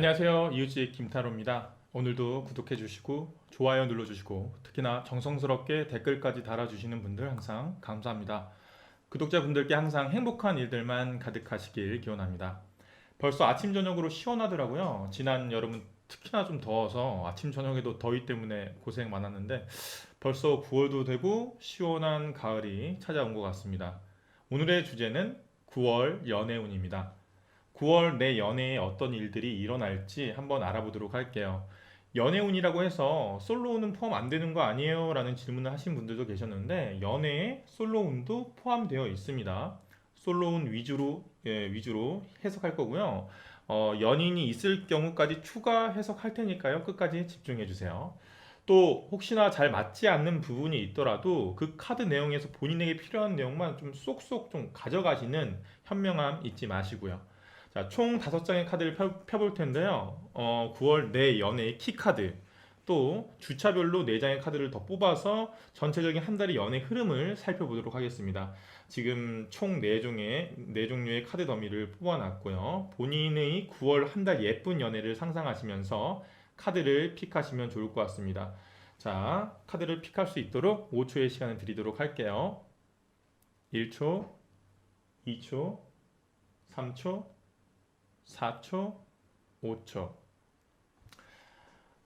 안녕하세요. 이웃집 김타로입니다. 오늘도 구독해 주시고 좋아요 눌러 주시고 특히나 정성스럽게 댓글까지 달아주시는 분들 항상 감사합니다. 구독자분들께 항상 행복한 일들만 가득하시길 기원합니다. 벌써 아침 저녁으로 시원하더라고요. 지난 여름은 특히나 좀 더워서 아침 저녁에도 더위 때문에 고생 많았는데 벌써 9월도 되고 시원한 가을이 찾아온 것 같습니다. 오늘의 주제는 9월 연애운입니다. 9월 내 연애에 어떤 일들이 일어날지 한번 알아보도록 할게요. 연애운이라고 해서 솔로운은 포함 안 되는 거 아니에요? 라는 질문을 하신 분들도 계셨는데 연애에 솔로운도 포함되어 있습니다. 솔로운 위주로 해석할 거고요. 연인이 있을 경우까지 추가 해석할 테니까요. 끝까지 집중해 주세요. 또 혹시나 잘 맞지 않는 부분이 있더라도 그 카드 내용에서 본인에게 필요한 내용만 좀 쏙쏙 좀 가져가시는 현명함 잊지 마시고요. 자, 총 5장의 카드를 펴볼 텐데요. 9월 내 연애의 키카드, 또 주차별로 4장의 카드를 더 뽑아서 전체적인 한 달의 연애 흐름을 살펴보도록 하겠습니다. 지금 총 4종류의 카드 더미를 뽑아놨고요. 본인의 9월 한 달 예쁜 연애를 상상하시면서 카드를 픽하시면 좋을 것 같습니다. 자, 카드를 픽할 수 있도록 5초의 시간을 드리도록 할게요. 1초, 2초, 3초, 4초, 5초.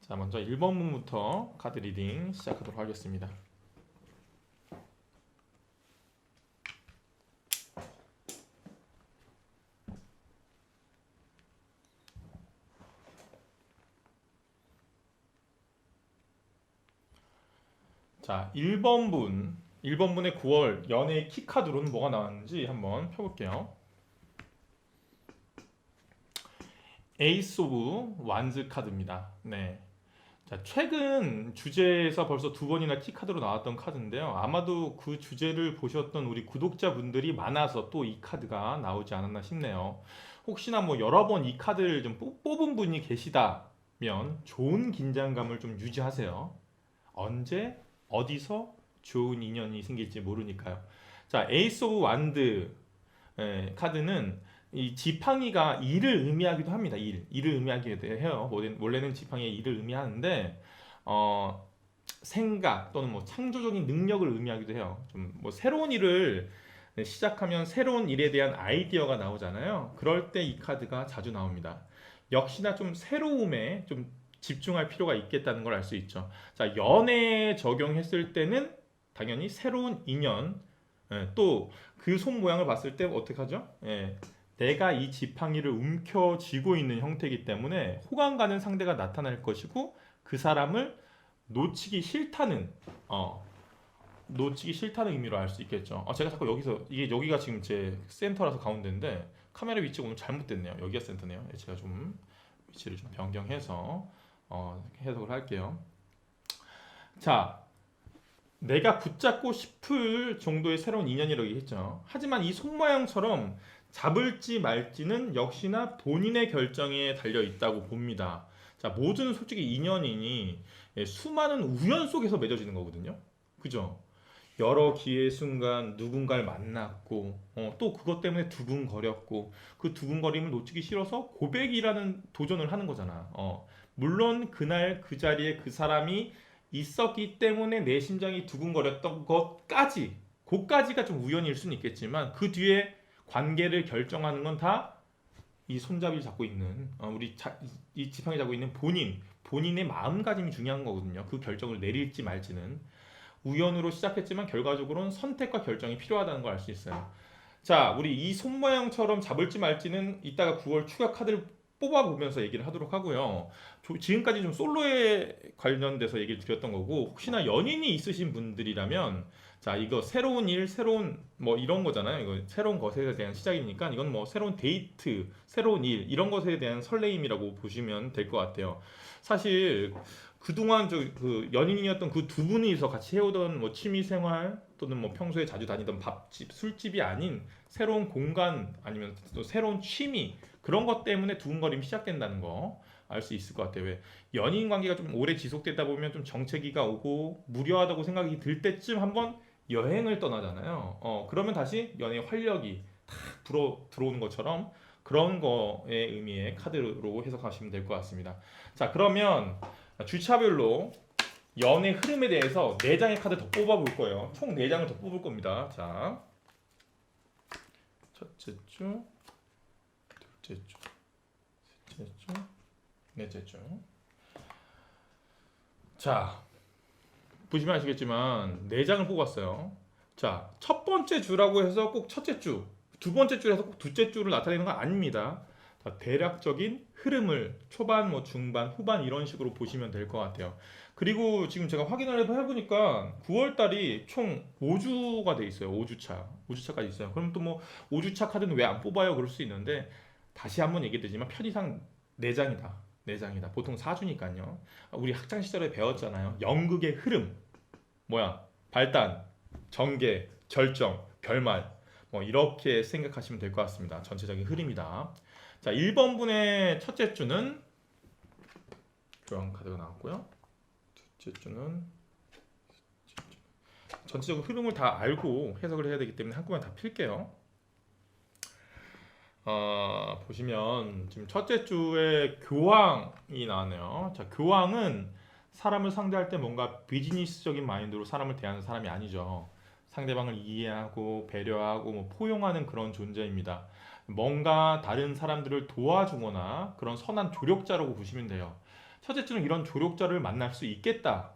자, 먼저 1번문부터 카드 리딩 시작하도록 하겠습니다. 자, 1번분의 9월 연애 키카드로는 뭐가 나왔는지 한번 펴볼게요. 에이스 오브 완즈 카드입니다. 네. 자, 최근 주제에서 벌써 2번이나 키카드로 나왔던 카드인데요. 아마도 그 주제를 보셨던 우리 구독자분들이 많아서 또 이 카드가 나오지 않았나 싶네요. 혹시나 뭐 여러 번 이 카드를 좀 뽑은 분이 계시다면 좋은 긴장감을 좀 유지하세요. 언제, 어디서 좋은 인연이 생길지 모르니까요. 자, 에이스 오브 완드 카드는 이 지팡이가 일을 의미하기도 합니다. 일을 의미하기도 해요. 원래는 지팡이의 일을 의미하는데 생각 또는 뭐 창조적인 능력을 의미하기도 해요. 좀 뭐 새로운 일을 시작하면 새로운 일에 대한 아이디어가 나오잖아요. 그럴 때 이 카드가 자주 나옵니다. 역시나 좀 새로움에 좀 집중할 필요가 있겠다는 걸 알 수 있죠. 자, 연애에 적용했을 때는 당연히 새로운 인연, 또 그 손 모양을 봤을 때 어떻게 하죠? 내가 이 지팡이를 움켜쥐고 있는 형태이기 때문에 호감 가는 상대가 나타날 것이고 그 사람을 놓치기 싫다는 의미로 알 수 있겠죠. 제가 자꾸 여기가 지금 제 센터라서 가운데인데 카메라 위치가 오늘 잘못됐네요. 여기가 센터네요. 제가 좀 위치를 좀 변경해서 해석을 할게요. 자, 내가 붙잡고 싶을 정도의 새로운 인연이라고 했죠. 하지만 이 손모양처럼 잡을지 말지는 역시나 본인의 결정에 달려 있다고 봅니다. 자, 모든 솔직히 인연이니 수많은 우연 속에서 맺어지는 거거든요. 그죠? 여러 기회 순간 누군가를 만났고 또 그것 때문에 두근거렸고 그 두근거림을 놓치기 싫어서 고백이라는 도전을 하는 거잖아. 물론 그날 그 자리에 그 사람이 있었기 때문에 내 심장이 두근거렸던 것까지 그까지가 좀 우연일 수는 있겠지만 그 뒤에 관계를 결정하는 건 다 이 손잡이를 잡고 있는 이 지팡이 잡고 있는 본인의 마음가짐이 중요한 거거든요. 그 결정을 내릴지 말지는 우연으로 시작했지만 결과적으로는 선택과 결정이 필요하다는 걸 알 수 있어요. 자, 우리 이 손 모양처럼 잡을지 말지는 이따가 9월 추가 카드를 뽑아보면서 얘기를 하도록 하고요. 지금까지 좀 솔로에 관련돼서 얘기를 드렸던 거고 혹시나 연인이 있으신 분들이라면 자, 이거 새로운 일, 새로운 뭐 이런 거잖아요. 이거 새로운 것에 대한 시작이니까 이건 뭐 새로운 데이트, 새로운 일 이런 것에 대한 설레임이라고 보시면 될 것 같아요. 사실 그동안 그 연인이었던 그 두 분이서 같이 해오던 뭐 취미 생활 또는 뭐 평소에 자주 다니던 밥집, 술집이 아닌 새로운 공간 아니면 또 새로운 취미 그런 것 때문에 두근거림이 시작된다는 거 알 수 있을 것 같아요. 왜 연인 관계가 좀 오래 지속되다 보면 좀 정체기가 오고 무료하다고 생각이 들 때쯤 한번 여행을 떠나잖아요. 그러면 다시 연애의 활력이 탁 불어 들어오는 것처럼 그런 거의 의미의 카드로 해석하시면 될 것 같습니다. 자, 그러면 주차별로 연의 흐름에 대해서 4장의 카드 더 뽑아볼 거예요. 총 4장을 더 뽑을 겁니다. 자, 첫째 주, 둘째 주, 셋째 주, 넷째 주. 자, 보시면 아시겠지만 4장을 뽑았어요. 자, 첫 번째 주라고 해서 꼭 첫째 주, 두 번째 주에서 꼭 둘째 주를 나타내는 건 아닙니다. 대략적인 흐름을 초반, 뭐 중반, 후반 이런 식으로 보시면 될 것 같아요. 그리고 지금 제가 확인을 해보니까 9월 달이 총 5주가 돼 있어요. 5주차. 5주차까지 있어요. 그럼 또 뭐 5주차 카드는 왜 안 뽑아요? 그럴 수 있는데 다시 한번 얘기드리지만 편의상 4장이다. 4장이다. 보통 4주니까요. 우리 학창 시절에 배웠잖아요. 연극의 흐름. 뭐야? 발단, 전개, 결정, 결말. 뭐 이렇게 생각하시면 될 것 같습니다. 전체적인 흐름이다. 자, 1번 분의 첫째 주는 교환 카드가 나왔고요. 둘째 주는 전체적인 흐름을 다 알고 해석을 해야 되기 때문에 한꺼번에 다 필게요. 보시면 지금 첫째 주에 교황이 나왔네요. 자, 교황은 사람을 상대할 때 뭔가 비즈니스적인 마인드로 사람을 대하는 사람이 아니죠. 상대방을 이해하고 배려하고 뭐 포용하는 그런 존재입니다. 뭔가 다른 사람들을 도와주거나 그런 선한 조력자라고 보시면 돼요. 첫째 주는 이런 조력자를 만날 수 있겠다.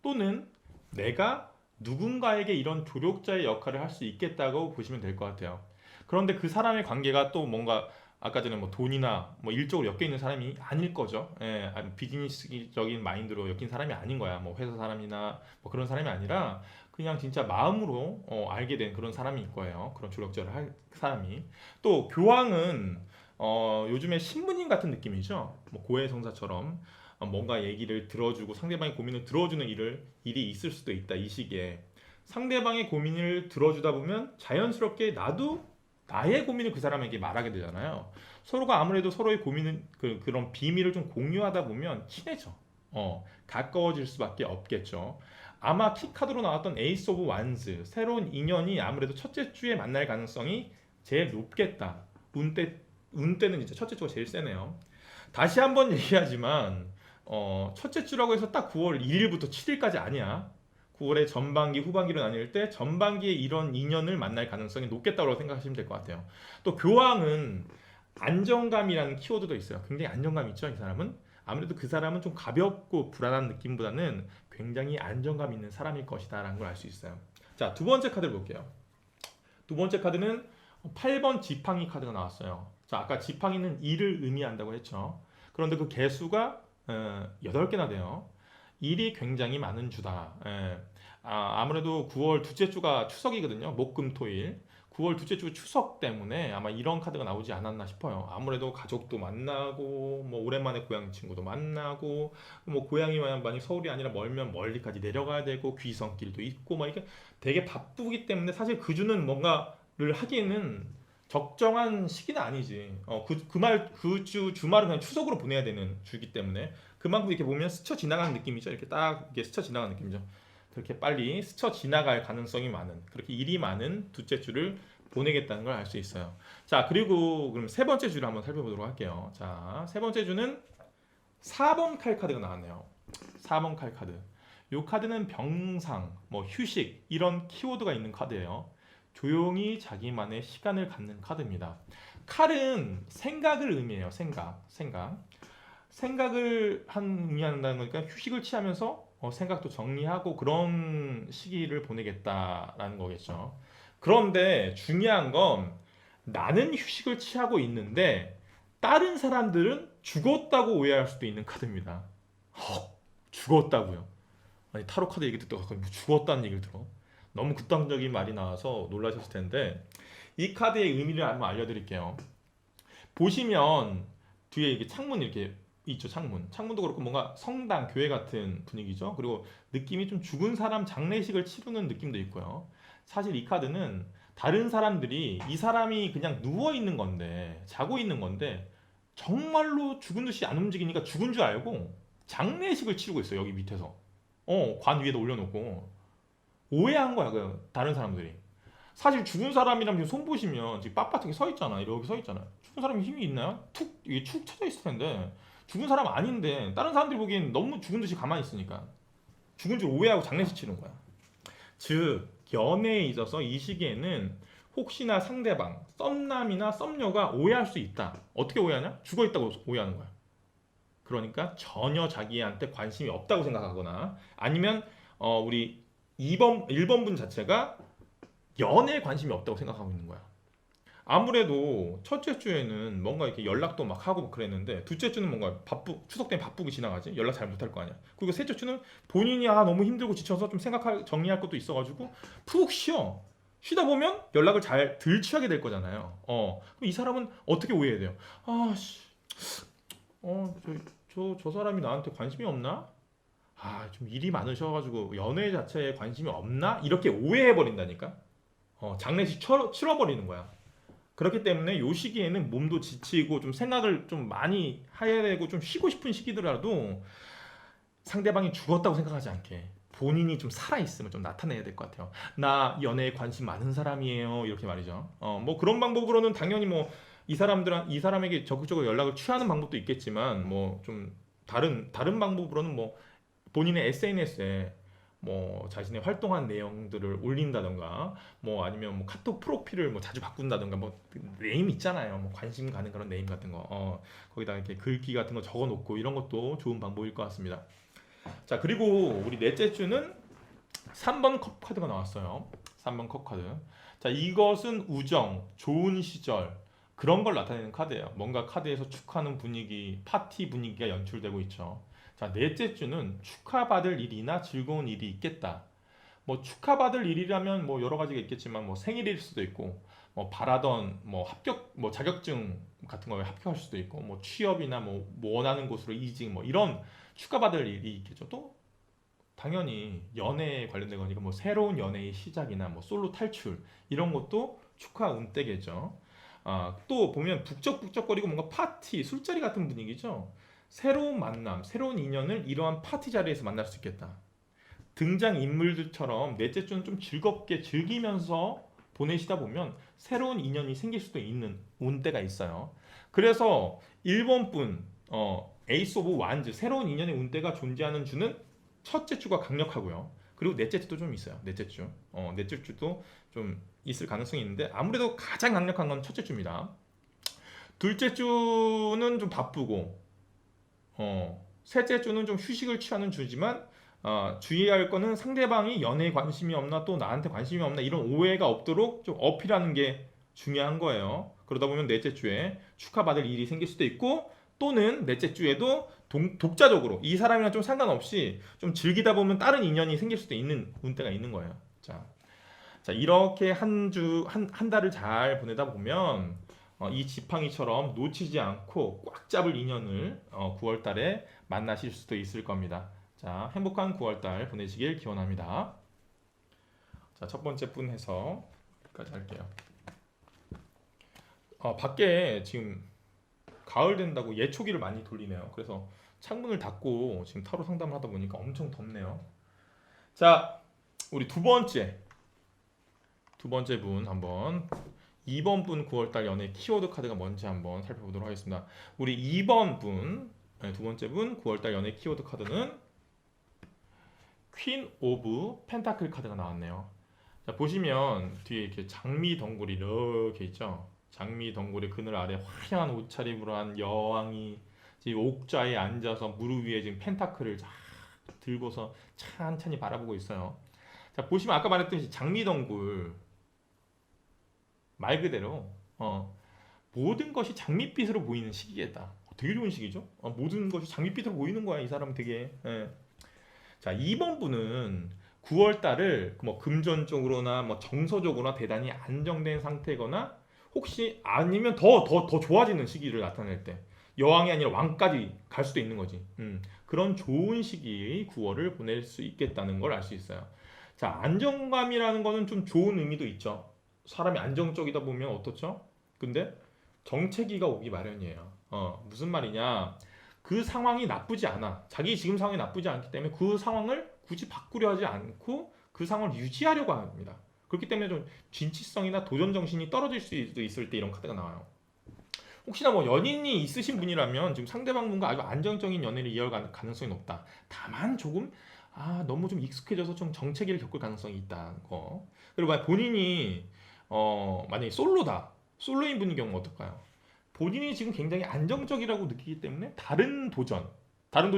또는 내가 누군가에게 이런 조력자의 역할을 할 수 있겠다고 보시면 될 것 같아요. 그런데 그 사람의 관계가 또 뭔가 아까 전에 뭐 돈이나 뭐 일적으로 엮여 있는 사람이 아닐 거죠. 예, 비즈니스적인 마인드로 엮인 사람이 아닌 거야. 뭐 회사 사람이나 뭐 그런 사람이 아니라 그냥 진짜 마음으로 알게 된 그런 사람일 거예요. 그런 조력자를 할 사람이. 또 교황은 요즘에 신부님 같은 느낌이죠. 뭐 고해성사처럼 뭔가 얘기를 들어주고 상대방의 고민을 들어주는 일이 있을 수도 있다. 이 시기에 상대방의 고민을 들어주다 보면 자연스럽게 나도 나의 고민을 그 사람에게 말하게 되잖아요. 서로가 아무래도 서로의 고민은 그런 비밀을 좀 공유하다 보면 친해져. 가까워질 수밖에 없겠죠. 아마 키카드로 나왔던 에이스 오브 완즈 새로운 인연이 아무래도 첫째 주에 만날 가능성이 제일 높겠다. 운때는 이제 첫째 주가 제일 세네요. 다시 한번 얘기하지만 첫째 주라고 해서 딱 9월 1일부터 7일까지 아니야. 9월의 전반기, 후반기로 나뉠 때 전반기에 이런 인연을 만날 가능성이 높겠다고 생각하시면 될 것 같아요. 또 교황은 안정감이라는 키워드도 있어요. 굉장히 안정감 있죠, 이 사람은. 아무래도 그 사람은 좀 가볍고 불안한 느낌보다는 굉장히 안정감 있는 사람일 것이다 라는 걸 알 수 있어요. 자, 두 번째 카드를 볼게요. 두 번째 카드는 8번 지팡이 카드가 나왔어요. 자, 아까 지팡이는 2를 의미한다고 했죠. 그런데 그 개수가 8개나 돼요. 일이 굉장히 많은 주다. 예. 아무래도 9월 둘째 주가 추석이거든요. 목금토일. 9월 둘째 주 추석 때문에 아마 이런 카드가 나오지 않았나 싶어요. 아무래도 가족도 만나고 뭐 오랜만에 고향 친구도 만나고 뭐 고향이 만약 서울이 아니라 멀면 멀리까지 내려가야 되고 귀성길도 있고 막 이게 되게 바쁘기 때문에 사실 그 주는 뭔가를 하기에는 적정한 시기는 아니지. 그 주 주말은 그냥 추석으로 보내야 되는 주기 때문에 그만큼 이렇게 보면 스쳐 지나가는 느낌이죠. 이렇게 딱 이렇게 스쳐 지나가는 느낌이죠. 그렇게 빨리 스쳐 지나갈 가능성이 많은 그렇게 일이 많은 둘째 주를 보내겠다는 걸 알 수 있어요. 자, 그리고 그럼 세 번째 주를 한번 살펴보도록 할게요. 자, 세 번째 주는 4번 칼 카드가 나왔네요. 4번 칼 카드. 이 카드는 병상, 뭐 휴식 이런 키워드가 있는 카드예요. 조용히 자기만의 시간을 갖는 카드입니다. 칼은 생각을 의미해요. 생각을 의미한다는 거니까 휴식을 취하면서 생각도 정리하고 그런 시기를 보내겠다라는 거겠죠. 그런데 중요한 건 나는 휴식을 취하고 있는데 다른 사람들은 죽었다고 오해할 수도 있는 카드입니다. 죽었다고요? 아니 타로 카드 얘기 듣다가 뭐 죽었다는 얘기를 들어. 너무 극단적인 말이 나와서 놀라셨을 텐데 이 카드의 의미를 한번 알려드릴게요. 보시면 뒤에 이게 창문 이렇게 있죠. 창문도 그렇고 뭔가 성당, 교회 같은 분위기죠. 그리고 느낌이 좀 죽은 사람 장례식을 치르는 느낌도 있고요. 사실 이 카드는 다른 사람들이 이 사람이 그냥 누워 있는 건데 자고 있는 건데 정말로 죽은 듯이 안 움직이니까 죽은 줄 알고 장례식을 치르고 있어요. 여기 밑에서 관 위에다 올려놓고 오해한 거야. 그 다른 사람들이. 사실 죽은 사람이랑 지금 손 보시면 지금 빳빳하게 서 있잖아. 이렇게 서 있잖아. 죽은 사람이 힘이 있나요? 툭 이게 축 쳐져 있을 텐데 죽은 사람 아닌데 다른 사람들이 보기엔 너무 죽은 듯이 가만히 있으니까 죽은 줄 오해하고 장례식 치는 거야. 즉 연애에 있어서 이 시기에는 혹시나 상대방 썸남이나 썸녀가 오해할 수 있다. 어떻게 오해하냐? 죽어 있다고 오해하는 거야. 그러니까 전혀 자기한테 관심이 없다고 생각하거나 아니면 우리 2번 1번 분 자체가 연애에 관심이 없다고 생각하고 있는 거야. 아무래도 첫째 주에는 뭔가 이렇게 연락도 막 하고 그랬는데 둘째 주는 뭔가 추석 때문에 바쁘게 지나가지. 연락 잘 못할 거 아니야. 그리고 셋째 주는 본인이 너무 힘들고 지쳐서 좀 정리할 것도 있어가지고 푹 쉬어. 쉬다 보면 연락을 잘 덜 취하게 될 거잖아요. 그럼 이 사람은 어떻게 오해해야 돼요? 아씨, 저 사람이 나한테 관심이 없나? 좀 일이 많으셔가지고 연애 자체에 관심이 없나? 이렇게 오해해 버린다니까. 장례식 치러버리는 거야. 그렇기 때문에 요 시기에는 몸도 지치고 좀 생각을 좀 많이 해야 되고 좀 쉬고 싶은 시기더라도 상대방이 죽었다고 생각하지 않게 본인이 좀 살아있음을 좀 나타내야 될 것 같아요. 나 연애에 관심 많은 사람이에요. 이렇게 말이죠. 뭐 그런 방법으로는 당연히 뭐 이 사람에게 적극적으로 연락을 취하는 방법도 있겠지만 뭐 좀 다른 방법으로는 뭐 본인의 SNS에 뭐 자신의 활동한 내용들을 올린다던가 뭐 아니면 뭐 카톡 프로필을 뭐 자주 바꾼다던가 뭐 네임 있잖아요. 뭐 관심 가는 그런 네임 같은 거 거기다 이렇게 글귀 같은 거 적어 놓고 이런 것도 좋은 방법일 것 같습니다. 자, 그리고 우리 넷째 주는 3번 컵 카드가 나왔어요. 3번 컵 카드. 자, 이것은 우정, 좋은 시절 그런 걸 나타내는 카드예요. 뭔가 카드에서 축하하는 분위기, 파티 분위기가 연출되고 있죠. 자, 넷째 주는 축하받을 일이나 즐거운 일이 있겠다. 뭐 축하받을 일이라면 뭐 여러 가지가 있겠지만 뭐 생일일 수도 있고 뭐 바라던 뭐 합격 뭐 자격증 같은 거에 합격할 수도 있고 뭐 취업이나 뭐 원하는 곳으로 이직 뭐 이런 축하받을 일이 있겠죠. 또 당연히 연애에 관련된 거니까 뭐 새로운 연애의 시작이나 뭐 솔로 탈출 이런 것도 축하 운때겠죠. 또 보면 북적북적거리고 뭔가 파티, 술자리 같은 분위기죠. 새로운 만남, 새로운 인연을 이러한 파티 자리에서 만날 수 있겠다. 등장 인물들처럼 넷째 주는 좀 즐겁게 즐기면서 보내시다 보면 새로운 인연이 생길 수도 있는 운때가 있어요. 그래서 1번 분 에이스 오브 완즈 새로운 인연의 운때가 존재하는 주는 첫째 주가 강력하고요. 그리고 넷째 주도 좀 있어요. 넷째 주. 넷째 주도 좀 있을 가능성이 있는데 아무래도 가장 강력한 건 첫째 주입니다. 둘째 주는 좀 바쁘고 셋째 주는 좀 휴식을 취하는 주지만 주의할 거는 상대방이 연애에 관심이 없나 또 나한테 관심이 없나 이런 오해가 없도록 좀 어필하는 게 중요한 거예요. 그러다 보면 넷째 주에 축하받을 일이 생길 수도 있고 또는 넷째 주에도 독자적으로 이 사람이랑 좀 상관없이 좀 즐기다 보면 다른 인연이 생길 수도 있는 운때가 있는 거예요. 자 이렇게 한 달을 잘 보내다 보면 이 지팡이처럼 놓치지 않고 꽉 잡을 인연을 9월 달에 만나실 수도 있을 겁니다. 자, 행복한 9월 달 보내시길 기원합니다. 자, 첫 번째 분 해서 여기까지 할게요. 밖에 지금 가을 된다고 예초기를 많이 돌리네요. 그래서 창문을 닫고 지금 타로 상담을 하다 보니까 엄청 덥네요. 자, 우리 두 번째 분 한번 2번 분 9월달 연애 키워드 카드가 뭔지 한번 살펴보도록 하겠습니다. 우리 2번 분, 두 번째 분 9월달 연애 키워드 카드는 퀸 오브 펜타클 카드가 나왔네요. 자, 보시면 뒤에 이렇게 장미 덩굴이 이렇게 있죠. 장미 덩굴의 그늘 아래 화려한 옷차림으로 한 여왕이 지금 옥좌에 앉아서 무릎 위에 지금 펜타클을 쫙 들고서 찬찬히 바라보고 있어요. 자, 보시면 아까 말했듯이 장미 덩굴 말 그대로 모든 것이 장밋빛으로 보이는 시기겠다. 되게 좋은 시기죠. 모든 것이 장밋빛으로 보이는 거야. 이 사람은 되게. 자, 2번 분은 9월 달을 뭐 금전적으로나 뭐 정서적으로나 대단히 안정된 상태거나 혹시 아니면 더 좋아지는 시기를 나타낼 때 여왕이 아니라 왕까지 갈 수도 있는 거지. 그런 좋은 시기의 9월을 보낼 수 있겠다는 걸 알 수 있어요. 자, 안정감이라는 거는 좀 좋은 의미도 있죠. 사람이 안정적이다 보면 어떻죠? 근데 정체기가 오기 마련이에요. 무슨 말이냐? 그 상황이 나쁘지 않아. 자기 지금 상황이 나쁘지 않기 때문에 그 상황을 굳이 바꾸려 하지 않고 그 상황을 유지하려고 합니다. 그렇기 때문에 좀 진취성이나 도전 정신이 떨어질 수도 있을 때 이런 카드가 나와요. 혹시나 뭐 연인이 있으신 분이라면 지금 상대방분과 아주 안정적인 연애를 이어갈 가능성이 높다. 다만 조금 너무 좀 익숙해져서 좀 정체기를 겪을 가능성이 있다는 거. 그리고 만약 본인이 만약에 솔로인 분인 경우는 어떨까요? 본인이 지금 굉장히 안정적이라고 느끼기 때문에 다른 도전이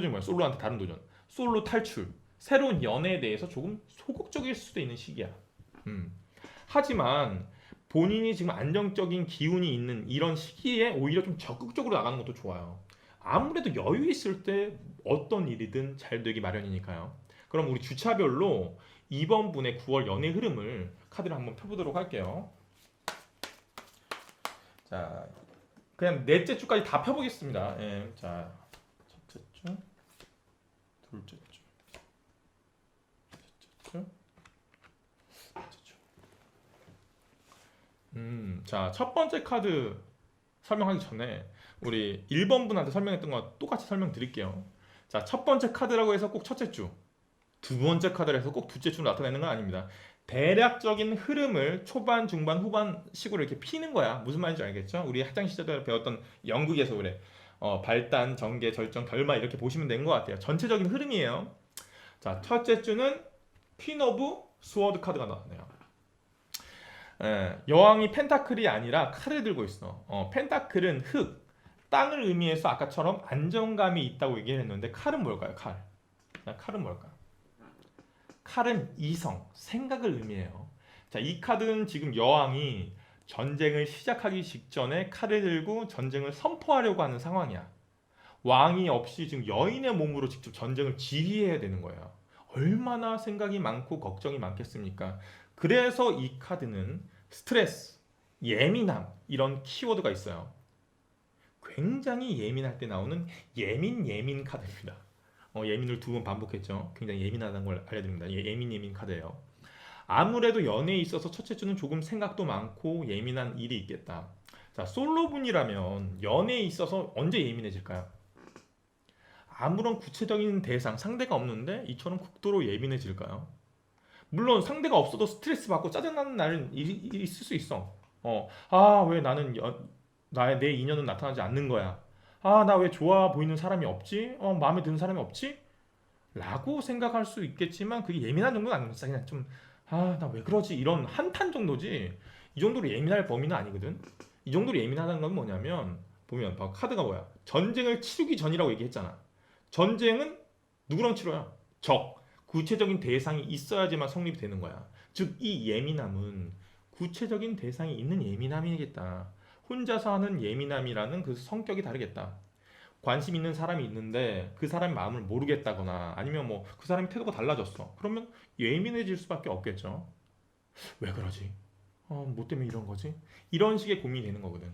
뭐야? 솔로한테 다른 도전, 솔로 탈출, 새로운 연애에 대해서 조금 소극적일 수도 있는 시기야. 음. 하지만 본인이 지금 안정적인 기운이 있는 이런 시기에 오히려 좀 적극적으로 나가는 것도 좋아요. 아무래도 여유 있을 때 어떤 일이든 잘 되기 마련이니까요. 그럼 우리 주차별로 이번 분의 9월 연애 흐름을 카드를 한번 펴보도록 할게요. 자, 그냥 넷째 주까지 다 펴보겠습니다. 예, 자, 첫째 주, 둘째 주, 셋째 주, 넷째 주. 자, 첫 번째 카드 설명하기 전에 우리 1번 분한테 설명했던 거 똑같이 설명드릴게요. 자, 첫 번째 카드라고 해서 꼭 첫째 주, 두 번째 카드라 해서 꼭 둘째 주로 나타내는 건 아닙니다. 대략적인 흐름을 초반, 중반, 후반 식으로 이렇게 피는 거야. 무슨 말인지 알겠죠? 우리 학창 시절 때 배웠던 연극에서 그래. 발단, 전개, 절정, 결말 이렇게 보시면 된 것 같아요. 전체적인 흐름이에요. 자, 첫째 주는 퀸 오브 스워드 카드가 나왔네요. 여왕이 펜타클이 아니라 칼을 들고 있어. 펜타클은 흙, 땅을 의미해서 아까처럼 안정감이 있다고 얘기를 했는데 칼은 뭘까요? 칼은 뭘까? 칼은 이성, 생각을 의미해요. 자, 이 카드는 지금 여왕이 전쟁을 시작하기 직전에 칼을 들고 전쟁을 선포하려고 하는 상황이야. 왕이 없이 지금 여인의 몸으로 직접 전쟁을 지휘해야 되는 거예요. 얼마나 생각이 많고 걱정이 많겠습니까? 그래서 이 카드는 스트레스, 예민함 이런 키워드가 있어요. 굉장히 예민할 때 나오는 예민 카드입니다. 예민을 두 번 반복했죠. 굉장히 예민하다는 걸 알려드립니다. 예민 카드예요. 아무래도 연애에 있어서 첫째 주는 조금 생각도 많고 예민한 일이 있겠다. 자, 솔로분이라면 연애에 있어서 언제 예민해질까요? 아무런 구체적인 대상, 상대가 없는데 이처럼 극도로 예민해질까요? 물론 상대가 없어도 스트레스 받고 짜증나는 날은 있을 수 있어. 왜 나는 내 인연은 나타나지 않는 거야. 나 왜 좋아 보이는 사람이 없지? 마음에 드는 사람이 없지? 라고 생각할 수 있겠지만 그게 예민한 정도는 아닙니다. 그냥 좀 나 왜 그러지? 이런 한탄 정도지. 이 정도로 예민할 범위는 아니거든. 이 정도로 예민하다는 건 뭐냐면 보면 봐, 카드가 뭐야? 전쟁을 치르기 전이라고 얘기했잖아. 전쟁은 누구랑 치러요? 적. 구체적인 대상이 있어야지만 성립이 되는 거야. 즉 이 예민함은 구체적인 대상이 있는 예민함이겠다. 혼자서 하는 예민함이라는 그 성격이 다르겠다. 관심 있는 사람이 있는데 그 사람의 마음을 모르겠다거나 아니면 뭐 그 사람의 태도가 달라졌어. 그러면 예민해질 수밖에 없겠죠. 왜 그러지? 뭐 때문에 이런 거지? 이런 식의 고민이 되는 거거든.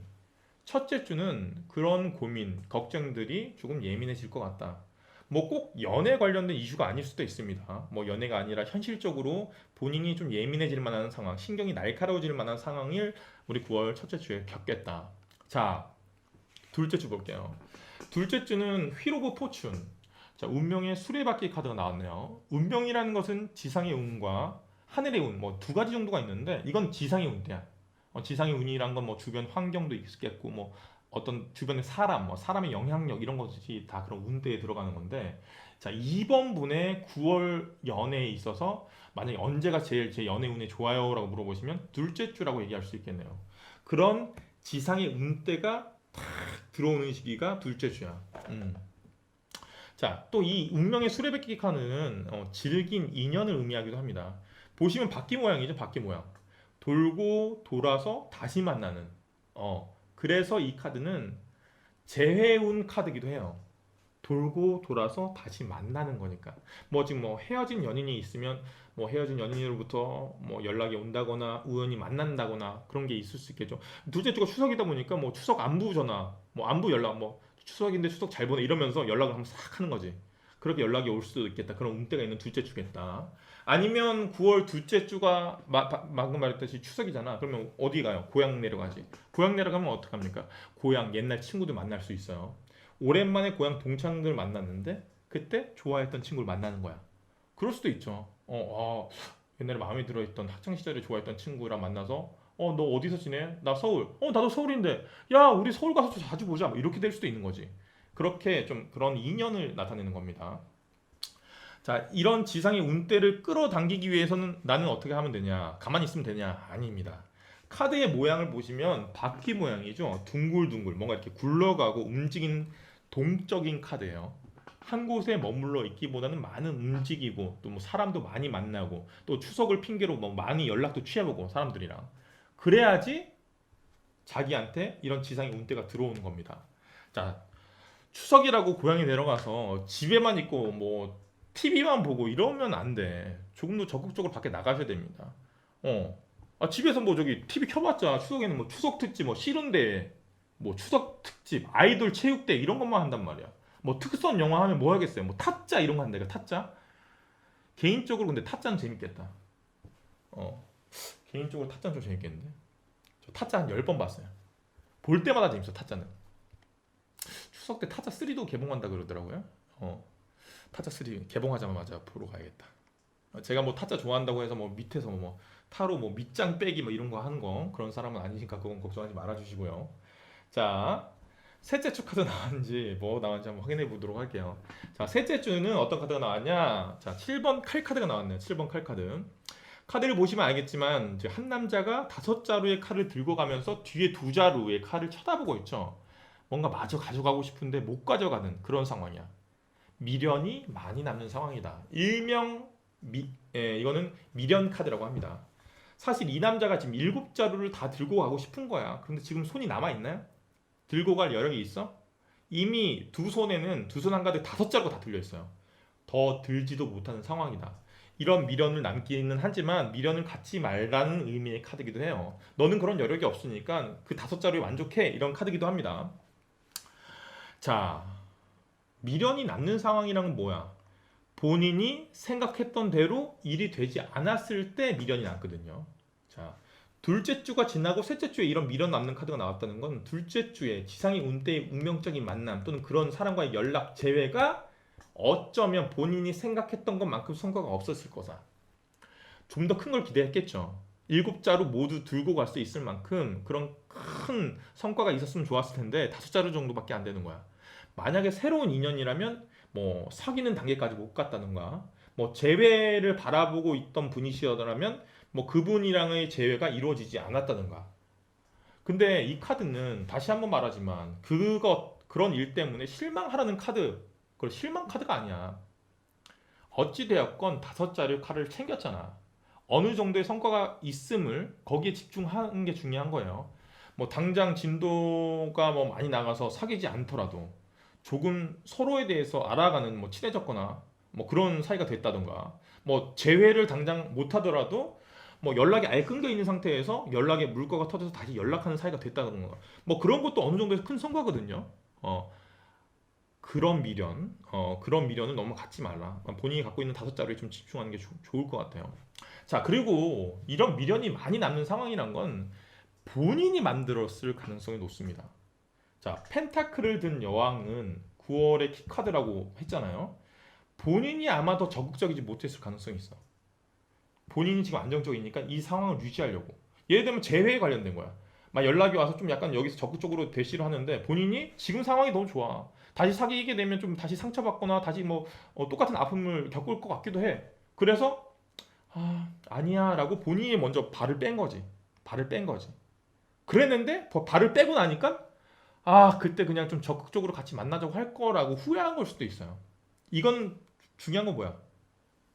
첫째 주는 그런 고민, 걱정들이 조금 예민해질 것 같다. 뭐 꼭 연애 관련된 이슈가 아닐 수도 있습니다. 뭐 연애가 아니라 현실적으로 본인이 좀 예민해질 만한 상황, 신경이 날카로워질 만한 상황을 우리 9월 첫째 주에 겪겠다. 자, 둘째 주 볼게요. 둘째 주는 휠 오브 포춘. 자, 운명의 수레바퀴 카드가 나왔네요. 운명이라는 것은 지상의 운과 하늘의 운, 뭐 두 가지 정도가 있는데 이건 지상의 운대야. 지상의 운이란 건 뭐 주변 환경도 있겠고 뭐 어떤 주변의 사람, 뭐 사람의 영향력 이런 것이 다 그런 운대에 들어가는 건데 자, 이번 분의 9월 연애에 있어서 만약에 언제가 제일 제 연애 운이 좋아요? 라고 물어보시면 둘째 주라고 얘기할 수 있겠네요. 그런 지상의 운대가 탁 들어오는 시기가 둘째 주야. 자, 또 이 운명의 수레바퀴 카드는 질긴 인연을 의미하기도 합니다. 보시면 바퀴 모양이죠, 바퀴 모양. 돌고 돌아서 다시 만나는. 그래서 이 카드는 재회운 카드기도 해요. 돌고 돌아서 다시 만나는 거니까. 뭐 지금 뭐 헤어진 연인이 있으면 뭐 헤어진 연인으로부터 뭐 연락이 온다거나 우연히 만난다거나 그런 게 있을 수 있겠죠. 둘째 주가 추석이다 보니까 뭐 추석 안부 전화, 뭐 안부 연락, 뭐 추석인데 추석 잘 보내 이러면서 연락을 한번 싹 하는 거지. 그렇게 연락이 올 수도 있겠다. 그런 운때가 있는 둘째 주겠다. 아니면 9월 둘째 주가 방금 말했듯이 추석이잖아. 그러면 어디 가요? 고향 내려가지. 고향 내려가면 어떡합니까? 고향 옛날 친구들 만날 수 있어요. 오랜만에 고향 동창들 만났는데 그때 좋아했던 친구를 만나는 거야. 그럴 수도 있죠. 옛날에 마음에 들어있던 학창 시절에 좋아했던 친구랑 만나서 너 어디서 지내? 나 서울. 나도 서울인데. 야, 우리 서울 가서 자주 보자. 뭐 이렇게 될 수도 있는 거지. 그렇게 좀 그런 인연을 나타내는 겁니다. 자, 이런 지상의 운대를 끌어당기기 위해서는 나는 어떻게 하면 되냐? 가만히 있으면 되냐? 아닙니다. 카드의 모양을 보시면 바퀴 모양이죠. 둥글둥글 뭔가 이렇게 굴러가고 움직이는 동적인 카드예요. 한 곳에 머물러 있기보다는 많은 움직이고 또 뭐 사람도 많이 만나고 또 추석을 핑계로 뭐 많이 연락도 취해보고 사람들이랑 그래야지 자기한테 이런 지상의 운대가 들어오는 겁니다. 자, 추석이라고 고향에 내려가서 집에만 있고 뭐 TV만 보고 이러면 안 돼. 조금 더 적극적으로 밖에 나가셔야 됩니다. 집에서 뭐 저기 TV 켜봤자 추석에는 뭐 추석 특집 뭐 싫은데 뭐 추석 특집 아이돌 체육대 이런 것만 한단 말이야. 뭐 특선 영화 하면 뭐 하겠어요. 뭐 타짜 이런 거 한다. 타짜. 개인적으로 근데 타짜는 재밌겠다. 개인적으로 타짜는 좀 재밌겠는데. 저 타짜 한 10번 봤어요. 볼 때마다 재밌어 타짜는. 추석 때 타짜 3도 개봉한다 그러더라고요. 타짜 3 개봉하자마자 보러 가야겠다. 제가 뭐 타짜 좋아한다고 해서 뭐 밑에서 뭐 타로 뭐 밑장 빼기 뭐 이런 거 하는 거 그런 사람은 아니니까 그건 걱정하지 말아 주시고요. 자, 셋째 주 카드 나왔는지 뭐 나왔는지 한번 확인해 보도록 할게요. 자, 셋째 주는 어떤 카드가 나왔냐? 자, 7번 칼 카드가 나왔네요. 7번 칼 카드. 카드를 보시면 알겠지만 이제 한 남자가 5자루의 칼을 들고 가면서 뒤에 2자루의 칼을 쳐다보고 있죠. 뭔가 마저 가져가고 싶은데 못 가져가는 그런 상황이야. 미련이 많이 남는 상황이다. 일명 이거는 미련 카드라고 합니다. 사실 이 남자가 지금 7자루를 다 들고 가고 싶은 거야. 그런데 지금 손이 남아 있나요? 들고 갈 여력이 있어? 이미 두 손에는 두 손 한가득 5자루가 다 들려 있어요. 더 들지도 못하는 상황이다. 이런 미련을 남기는 하지만 미련을 갖지 말라는 의미의 카드기도 해요. 너는 그런 여력이 없으니까 그 5자루에 만족해. 이런 카드기도 합니다. 자, 미련이 남는 상황이란 뭐야? 본인이 생각했던 대로 일이 되지 않았을 때 미련이 남거든요. 자, 둘째 주가 지나고 셋째 주에 이런 미련 남는 카드가 나왔다는 건 둘째 주에 지상의 운대의 운명적인 만남 또는 그런 사람과의 연락 재회가 어쩌면 본인이 생각했던 것만큼 성과가 없었을 거다. 좀 더 큰 걸 기대했겠죠. 7자루 모두 들고 갈 수 있을 만큼 그런 큰 성과가 있었으면 좋았을 텐데 5자루 정도밖에 안 되는 거야. 만약에 새로운 인연이라면 뭐 사귀는 단계까지 못 갔다든가 뭐 재회를 바라보고 있던 분이시더라면 뭐 그분이랑의 재회가 이루어지지 않았다든가. 근데 이 카드는 다시 한번 말하지만 그런 일 때문에 실망하라는 카드. 그걸 실망 카드가 아니야. 어찌되었건 5자리 칼을 챙겼잖아. 어느 정도의 성과가 있음을 거기에 집중하는 게 중요한 거예요. 뭐 당장 진도가 뭐 많이 나가서 사귀지 않더라도 조금 서로에 대해서 알아가는 뭐 친해졌거나 뭐 그런 사이가 됐다던가 뭐 재회를 당장 못 하더라도 뭐 연락이 아예 끊겨 있는 상태에서 연락에 물꼬가 터져서 다시 연락하는 사이가 됐다던가 뭐 그런 것도 어느 정도에서 큰 성과거든요. 그런 미련을 너무 갖지 말라. 본인이 갖고 있는 5자루에 좀 집중하는 게 좋을 것 같아요. 자, 그리고 이런 미련이 많이 남는 상황이란 건 본인이 만들었을 가능성이 높습니다. 자, 펜타클을 든 여왕은 9월의 키카드라고 했잖아요. 본인이 아마 더 적극적이지 못했을 가능성이 있어. 본인이 지금 안정적이니까 이 상황을 유지하려고. 예를 들면 재회에 관련된 거야. 막 연락이 와서 좀 약간 여기서 적극적으로 대시를 하는데 본인이 지금 상황이 너무 좋아. 다시 사귀게 되면 좀 다시 상처받거나 다시 뭐 똑같은 아픔을 겪을 것 같기도 해. 그래서 아니야 라고 본인이 먼저 발을 뺀 거지. 발을 뺀 거지. 그랬는데 발을 빼고 나니까 그때 그냥 좀 적극적으로 같이 만나자고 할 거라고 후회한 걸 수도 있어요. 이건 중요한 건 뭐야?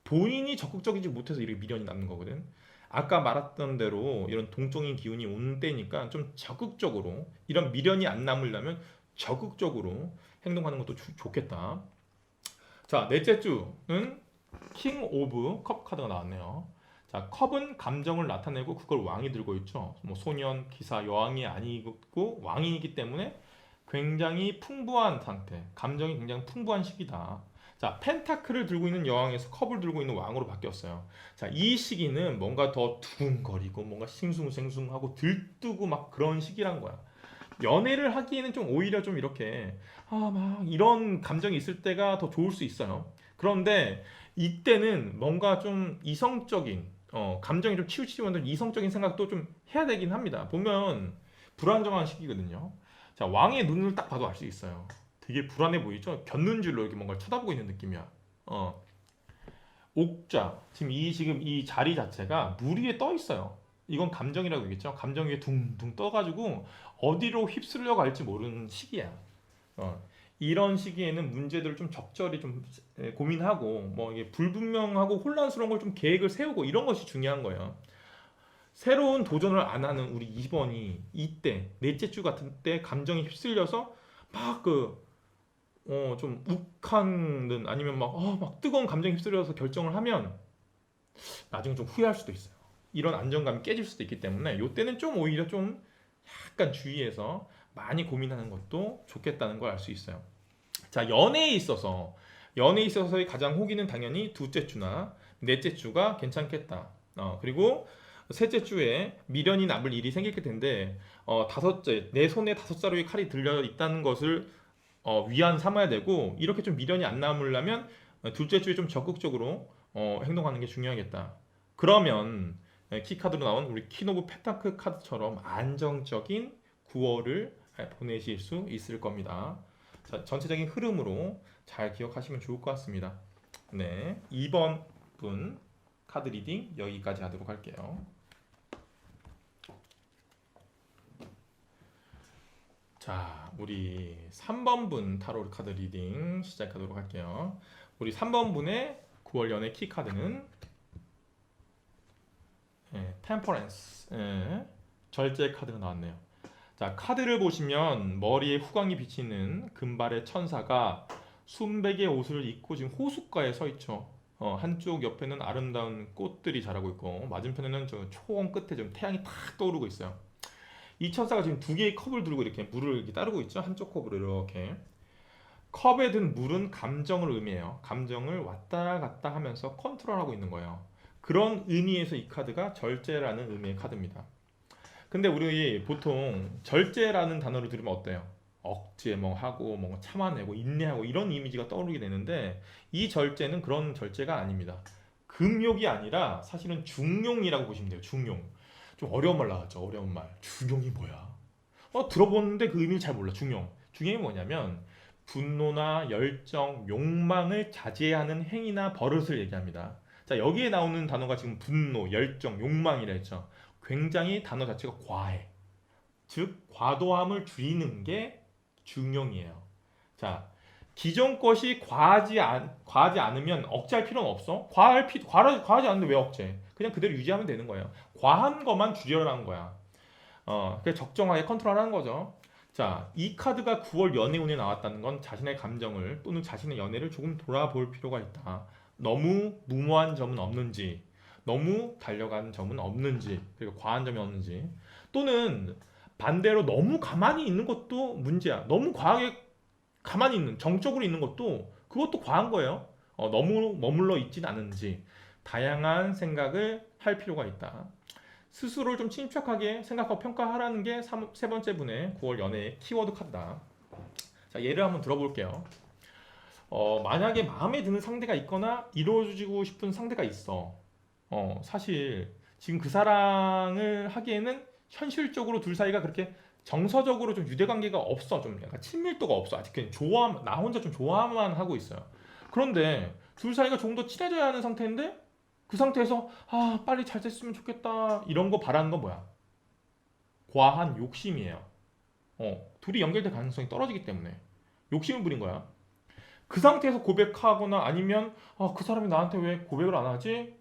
본인이 적극적이지 못해서 이렇게 미련이 남는 거거든. 아까 말했던 대로 이런 동적인 기운이 오는 때니까 좀 적극적으로 이런 미련이 안 남으려면 적극적으로 행동하는 것도 좋겠다. 자, 넷째 주는 킹 오브 컵 카드가 나왔네요. 자, 컵은 감정을 나타내고 그걸 왕이 들고 있죠. 뭐 소년, 기사, 여왕이 아니고 왕이기 때문에 굉장히 풍부한 상태, 감정이 굉장히 풍부한 시기다. 자, 펜타클을 들고 있는 여왕에서 컵을 들고 있는 왕으로 바뀌었어요. 자, 이 시기는 뭔가 더 두근거리고 뭔가 싱숭생숭하고 들뜨고 막 그런 시기란 거야. 연애를 하기에는 좀 오히려 좀 이렇게 막 이런 감정이 있을 때가 더 좋을 수 있어요. 그런데 이때는 뭔가 좀 이성적인 감정이 좀 치우치면 이성적인 생각도 좀 해야 되긴 합니다. 보면 불안정한 시기거든요. 자, 왕의 눈을 딱 봐도 알 수 있어요. 되게 불안해 보이죠? 곁눈질로 이렇게 뭔가 쳐다보고 있는 느낌이야. 어, 옥자. 지금 이 자리 자체가 물 위에 떠 있어요. 이건 감정이라고 얘기했죠. 감정 위에 둥둥 떠가지고 어디로 휩쓸려 갈지 모르는 시기야. 어, 이런 시기에는 문제들을 좀 적절히 좀 고민하고 뭐 이게 불분명하고 혼란스러운 걸 좀 계획을 세우고 이런 것이 중요한 거예요. 새로운 도전을 안 하는 우리 2번이 이때 넷째 주 같은 때 감정에 휩쓸려서 막 좀 욱하는 아니면 막 뜨거운 감정에 휩쓸려서 결정을 하면 나중에 좀 후회할 수도 있어요. 이런 안정감이 깨질 수도 있기 때문에 이때는 좀 오히려 좀 약간 주의해서 많이 고민하는 것도 좋겠다는 걸 알 수 있어요. 자, 연애에 있어서의 가장 호기는 당연히 둘째 주나 넷째 주가 괜찮겠다. 그리고 셋째 주에 미련이 남을 일이 생길 텐데 다섯째 내 손에 다섯 자루의 칼이 들려 있다는 것을 위안 삼아야 되고 이렇게 좀 미련이 안 남으려면 둘째 주에 좀 적극적으로 행동하는 게 중요하겠다. 그러면 키카드로 나온 우리 퀸 오브 펜타클 카드처럼 안정적인 9월을 보내실 수 있을 겁니다. 자, 전체적인 흐름으로 잘 기억하시면 좋을 것 같습니다. 네, 2번 분 카드 리딩 여기까지 하도록 할게요. 자, 우리 3번 분 타로 카드 리딩 시작하도록 할게요. 우리 3번 분의 9월 연애 키 카드는 템퍼런스, 절제 카드가 나왔네요. 자, 카드를 보시면 머리에 후광이 비치는 금발의 천사가 순백의 옷을 입고 지금 호숫가에 서 있죠. 한쪽 옆에는 아름다운 꽃들이 자라고 있고 맞은편에는 저 초원 끝에 좀 태양이 탁 떠오르고 있어요. 이 천사가 지금 두 개의 컵을 들고 이렇게 물을 이렇게 따르고 있죠. 한쪽 컵으로 이렇게. 컵에 든 물은 감정을 의미해요. 감정을 왔다 갔다 하면서 컨트롤하고 있는 거예요. 그런 의미에서 이 카드가 절제라는 의미의 카드입니다. 근데 우리 보통 절제라는 단어를 들으면 어때요? 억제 뭐 하고 뭐 참아내고 인내하고 이런 이미지가 떠오르게 되는데 이 절제는 그런 절제가 아닙니다. 금욕이 아니라 사실은 중용이라고 보시면 돼요. 중용. 좀 어려운 말 나왔죠. 어려운 말. 중용이 뭐야? 들어보는데 그 의미를 잘 몰라. 중용. 중용이 뭐냐면 분노나 열정, 욕망을 자제하는 행위나 버릇을 얘기합니다. 자, 여기에 나오는 단어가 지금 분노, 열정, 욕망이라 했죠. 굉장히 단어 자체가 과해. 즉 과도함을 줄이는 게 중용이에요. 자, 기존 것이 과하지 않으면 억제할 필요는 없어. 과하지 않는데 왜 억제? 그냥 그대로 유지하면 되는 거예요. 과한 것만 줄여라는 거야. 적정하게 컨트롤하는 거죠. 자, 이 카드가 9월 연애운에 나왔다는 건 자신의 감정을 또는 자신의 연애를 조금 돌아볼 필요가 있다. 너무 무모한 점은 없는지, 너무 달려간 점은 없는지, 그리고 과한 점이 없는지, 또는 반대로 너무 가만히 있는 것도 문제야. 너무 과하게 가만히 있는, 정적으로 있는 것도 그것도 과한 거예요. 너무 머물러 있진 않은지 다양한 생각을 할 필요가 있다. 스스로를 좀 침착하게 생각하고 평가하라는 게 세 번째 분의 9월 연애의 키워드 카드다. 자, 예를 한번 들어볼게요. 만약에 마음에 드는 상대가 있거나 이루어지고 싶은 상대가 있어. 사실 지금 그 사랑을 하기에는 현실적으로 둘 사이가 그렇게 정서적으로 좀 유대관계가 없어. 좀 약간 친밀도가 없어. 아직 그냥 나 혼자 좀 좋아만 하고 있어요. 그런데 둘 사이가 조금 더 친해져야 하는 상태인데 그 상태에서 빨리 잘 됐으면 좋겠다 이런 거 바라는 건 뭐야? 과한 욕심이에요. 둘이 연결될 가능성이 떨어지기 때문에 욕심을 부린 거야. 그 상태에서 고백하거나 아니면 그 사람이 나한테 왜 고백을 안 하지?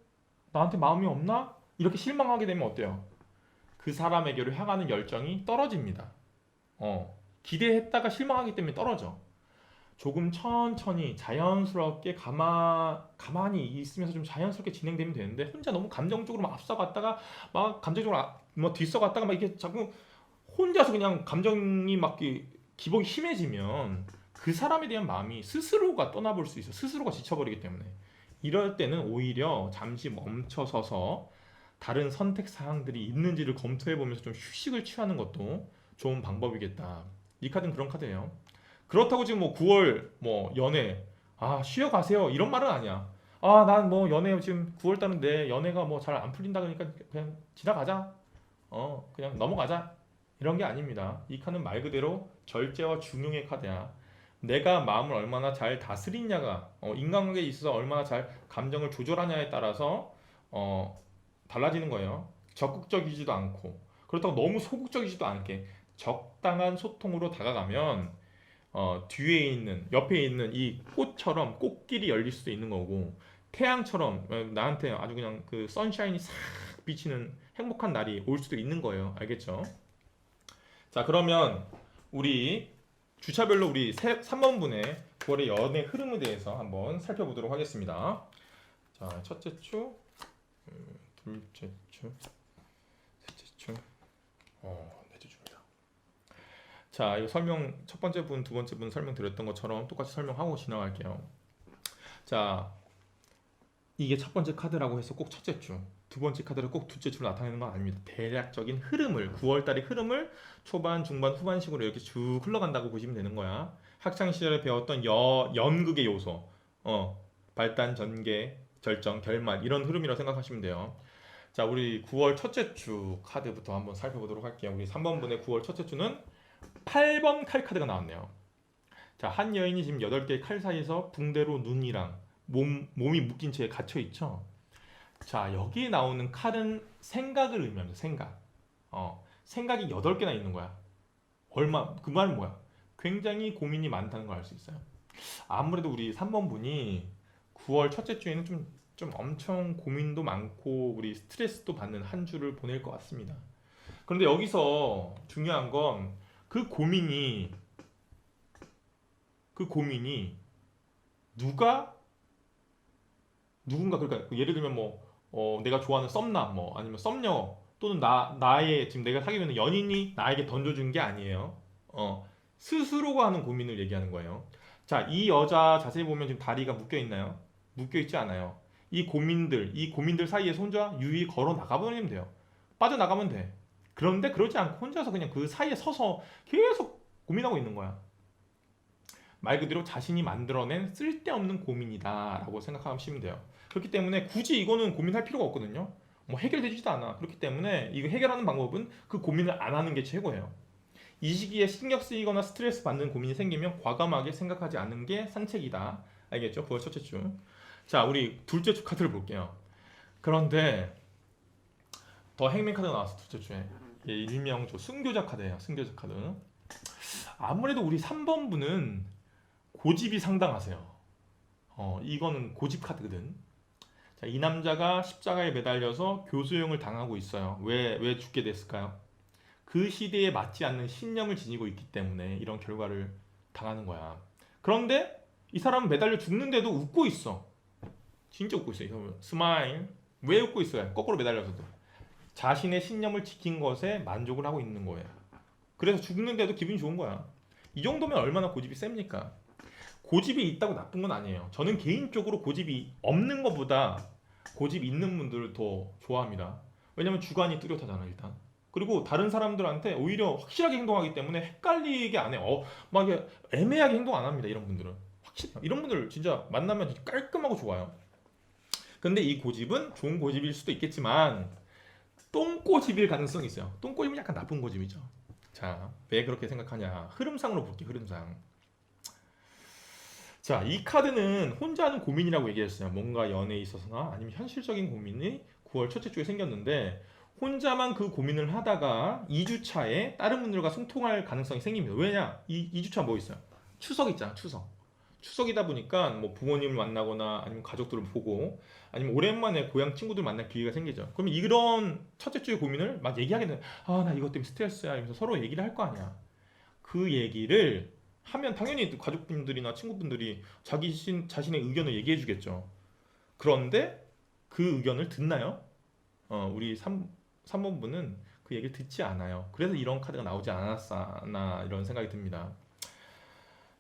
나한테 마음이 없나? 이렇게 실망하게 되면 어때요? 그 사람에게로 향하는 열정이 떨어집니다. 기대했다가 실망하기 때문에 떨어져. 조금 천천히 자연스럽게 가만히 있으면서 좀 자연스럽게 진행되면 되는데 혼자 너무 감정적으로 막 앞서갔다가 막 감정적으로 뭐 뒤서갔다가 막 이렇게 자꾸 혼자서 그냥 감정이 막 기복이 심해지면 그 사람에 대한 마음이 스스로가 떠나볼 수 있어. 스스로가 지쳐버리기 때문에. 이럴 때는 오히려 잠시 멈춰서서 다른 선택 사항들이 있는지를 검토해 보면서 좀 휴식을 취하는 것도 좋은 방법이겠다. 이 카드는 그런 카드예요. 그렇다고 지금 뭐 9월 뭐 연애 쉬어 가세요 이런 말은 아니야. 아, 난 뭐 연애 지금 9월 달인데 연애가 뭐 잘 안 풀린다 그러니까 그냥 지나가자. 그냥 넘어가자. 이런 게 아닙니다. 이 카드는 말 그대로 절제와 중용의 카드야. 내가 마음을 얼마나 잘 다스리냐가 인간관계에 있어서 얼마나 잘 감정을 조절하냐에 따라서 달라지는 거예요. 적극적이지도 않고 그렇다고 너무 소극적이지도 않게 적당한 소통으로 다가가면 뒤에 있는 옆에 있는 이 꽃처럼 꽃길이 열릴 수도 있는 거고 태양처럼 나한테 아주 그냥 그 선샤인이 싹 비치는 행복한 날이 올 수도 있는 거예요. 알겠죠? 자, 그러면 우리 주차별로 우리 3번 분의 9월의 연애 흐름에 대해서 한번 살펴보도록 하겠습니다. 자, 첫째 주, 둘째 주, 셋째 주, 넷째 주입니다. 자, 이거 설명 첫 번째 분, 두 번째 분 설명드렸던 것처럼 똑같이 설명하고 지나갈게요. 자, 이게 첫 번째 카드라고 해서 꼭 첫째 주, 두 번째 카드를 꼭 둘째 주로 나타내는 건 아닙니다. 대략적인 흐름을 9월달의 흐름을 초반, 중반, 후반식으로 이렇게 쭉 흘러간다고 보시면 되는 거야. 학창 시절에 배웠던 연극의 요소, 발단, 전개, 절정, 결말 이런 흐름이라고 생각하시면 돼요. 자, 우리 9월 첫째 주 카드부터 한번 살펴보도록 할게요. 우리 3번 분의 9월 첫째 주는 8번 칼 카드가 나왔네요. 자, 한 여인이 지금 8개의 칼 사이에서 붕대로 눈이랑 몸이 묶인 채 갇혀 있죠. 자, 여기에 나오는 칼은 생각을 의미합니다. 생각. 생각이 8개나 있는 거야. 그 말은 뭐야? 굉장히 고민이 많다는 걸 알 수 있어요. 아무래도 우리 3번 분이 9월 첫째 주에는 좀 엄청 고민도 많고 우리 스트레스도 받는 한 주를 보낼 것 같습니다. 그런데 여기서 중요한 건 그 고민이 누군가 그러니까 예를 들면 내가 좋아하는 썸남 아니면 썸녀 또는 나의 지금 내가 사귀고 있는 연인이 나에게 던져준 게 아니에요. 스스로가 하는 고민을 얘기하는 거예요. 자, 이 여자 자세히 보면 지금 다리가 묶여 있나요? 묶여 있지 않아요. 이 고민들 사이에서 혼자 유유히 걸어 나가버리면 돼요. 빠져나가면 돼. 그런데 그러지 않고 혼자서 그냥 그 사이에 서서 계속 고민하고 있는 거야. 말 그대로 자신이 만들어낸 쓸데없는 고민이다라고 생각하시면 돼요. 그렇기 때문에 굳이 이거는 고민할 필요가 없거든요. 해결되지도 않아. 그렇기 때문에 이거 해결하는 방법은 그 고민을 안 하는 게 최고예요. 이 시기에 신경 쓰이거나 스트레스 받는 고민이 생기면 과감하게 생각하지 않는 게 상책이다. 알겠죠? 9월 첫째 주. 자, 우리 둘째 주 카드를 볼게요. 그런데 더 행맨 카드가 나왔어. 둘째 주에. 일명 순교자 카드예요. 순교자 카드. 아무래도 우리 3번 분은 고집이 상당하세요. 이거는 고집 카드거든. 자, 이 남자가 십자가에 매달려서 교수형을 당하고 있어요. 왜 죽게 됐을까요? 그 시대에 맞지 않는 신념을 지니고 있기 때문에 이런 결과를 당하는 거야. 그런데 이 사람은 매달려 죽는데도 웃고 있어. 진짜 웃고 있어요. 스마일. 왜 웃고 있어요? 거꾸로 매달려서도. 자신의 신념을 지킨 것에 만족을 하고 있는 거예요. 그래서 죽는데도 기분이 좋은 거야. 이 정도면 얼마나 고집이 셉니까? 고집이 있다고 나쁜 건 아니에요. 저는 개인적으로 고집이 없는 것보다 고집 있는 분들을 더 좋아합니다. 왜냐면 주관이 뚜렷하잖아, 일단. 그리고 다른 사람들한테 오히려 확실하게 행동하기 때문에 헷갈리게 안 해요. 막 애매하게 행동 안 합니다, 이런 분들은. 확실히. 이런 분들 진짜 만나면 깔끔하고 좋아요. 근데 이 고집은 좋은 고집일 수도 있겠지만 똥고집일 가능성이 있어요. 똥고집은 약간 나쁜 고집이죠. 자, 왜 그렇게 생각하냐? 흐름상으로 볼게요, 흐름상. 자, 이 카드는 혼자 하는 고민이라고 얘기했어요. 뭔가 연애에 있어서나 아니면 현실적인 고민이 9월 첫째 주에 생겼는데 혼자만 그 고민을 하다가 2주차에 다른 분들과 소통할 가능성이 생깁니다. 왜냐? 2주차 뭐 있어요? 추석 있잖아, 추석. 추석이다 보니까 부모님을 만나거나 아니면 가족들을 보고 아니면 오랜만에 고향 친구들 만날 기회가 생기죠. 그러면 이런 첫째 주의 고민을 막 얘기하게 되면 나 이것 때문에 스트레스야 이러면서 서로 얘기를 할 거 아니야. 그 얘기를 하면 당연히 가족분들이나 친구분들이 자신의 의견을 얘기해 주겠죠. 그런데 그 의견을 듣나요? 우리 3번 분은 그 얘기를 듣지 않아요. 그래서 이런 카드가 나오지 않았나 이런 생각이 듭니다.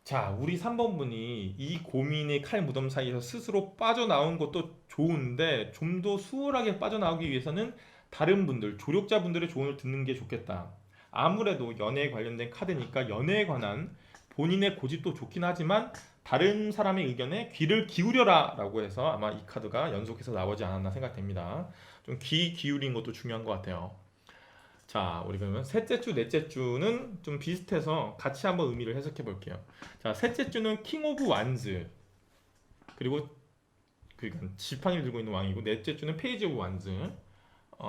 자, 우리 3번 분이 이 고민의 칼 무덤 사이에서 스스로 빠져나온 것도 좋은데 좀 더 수월하게 빠져나오기 위해서는 다른 분들, 조력자분들의 조언을 듣는 게 좋겠다. 아무래도 연애에 관련된 카드니까 연애에 관한 본인의 고집도 좋긴 하지만 다른 사람의 의견에 귀를 기울여라라고 해서 아마 이 카드가 연속해서 나오지 않았나 생각됩니다. 좀 귀 기울인 것도 중요한 것 같아요. 자, 우리 그러면 셋째 주, 넷째 주는 좀 비슷해서 같이 한번 의미를 해석해 볼게요. 자, 셋째 주는 킹 오브 완즈, 그리고 그러니까 지팡이를 들고 있는 왕이고, 넷째 주는 페이지 오브 완즈,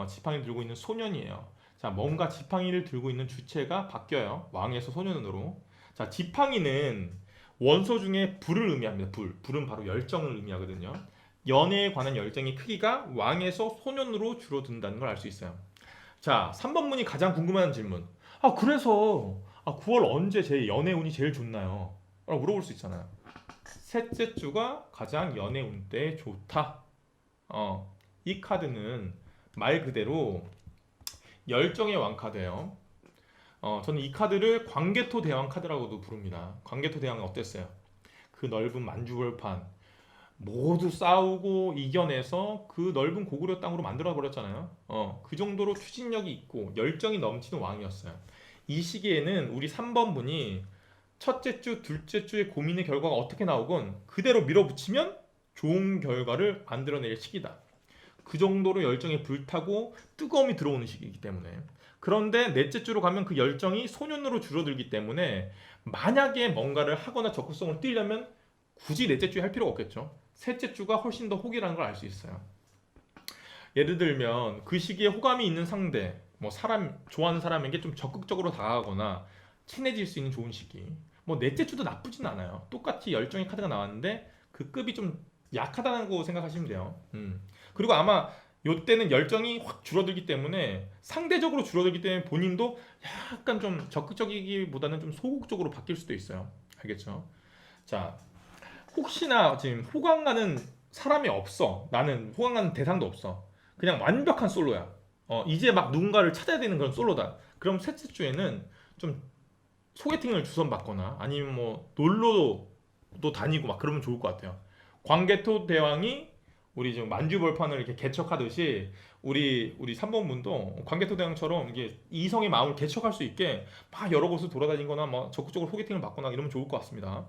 지팡이를 들고 있는 소년이에요. 자, 뭔가 지팡이를 들고 있는 주체가 바뀌어요. 왕에서 소년으로. 자, 지팡이는 원소 중에 불을 의미합니다. 불은 바로 열정을 의미하거든요. 연애에 관한 열정의 크기가 왕에서 소년으로 줄어든다는 걸 알 수 있어요. 자, 3번 문이 가장 궁금한 질문. 그래서 9월 언제 제 연애 운이 제일 좋나요? 라고 물어볼 수 있잖아요. 셋째 주가 가장 연애 운 때 좋다. 이 카드는 말 그대로 열정의 왕 카드예요. 저는 이 카드를 광개토 대왕 카드라고도 부릅니다. 광개토 대왕은 어땠어요? 그 넓은 만주벌판 모두 싸우고 이겨내서 그 넓은 고구려 땅으로 만들어 버렸잖아요. 그 정도로 추진력이 있고 열정이 넘치는 왕이었어요. 이 시기에는 우리 3번 분이 첫째 주, 둘째 주의 고민의 결과가 어떻게 나오건 그대로 밀어붙이면 좋은 결과를 만들어낼 시기다. 그 정도로 열정이 불타고 뜨거움이 들어오는 시기이기 때문에. 그런데 넷째 주로 가면 그 열정이 소년으로 줄어들기 때문에 만약에 뭔가를 하거나 적극성을 띠려면 굳이 넷째 주에 할 필요가 없겠죠. 셋째 주가 훨씬 더 호기라는 걸 알 수 있어요. 예를 들면 그 시기에 호감이 있는 상대, 뭐 사람 좋아하는 사람에게 좀 적극적으로 다가가거나 친해질 수 있는 좋은 시기. 뭐 넷째 주도 나쁘진 않아요. 똑같이 열정의 카드가 나왔는데 그 급이 좀 약하다고 생각하시면 돼요. 그리고 아마 요때는 열정이 확 줄어들기 때문에 상대적으로 줄어들기 때문에 본인도 약간 좀 적극적이기보다는 좀 소극적으로 바뀔 수도 있어요. 알겠죠? 자, 혹시나 지금 호감 가는 사람이 없어. 나는 호감 가는 대상도 없어. 그냥 완벽한 솔로야. 이제 막 누군가를 찾아야 되는 그런 솔로다. 그럼 셋째 주에는 좀 소개팅을 주선받거나 아니면 뭐 놀러도 다니고 막 그러면 좋을 것 같아요. 광개토 대왕이 우리 지금 만주벌판을 이렇게 개척하듯이 우리 3번 분도 광개토 대왕처럼 이게 이성의 마음을 개척할 수 있게 막 여러 곳을 돌아다니거나 뭐 적극적으로 소개팅을 받거나 이러면 좋을 것 같습니다.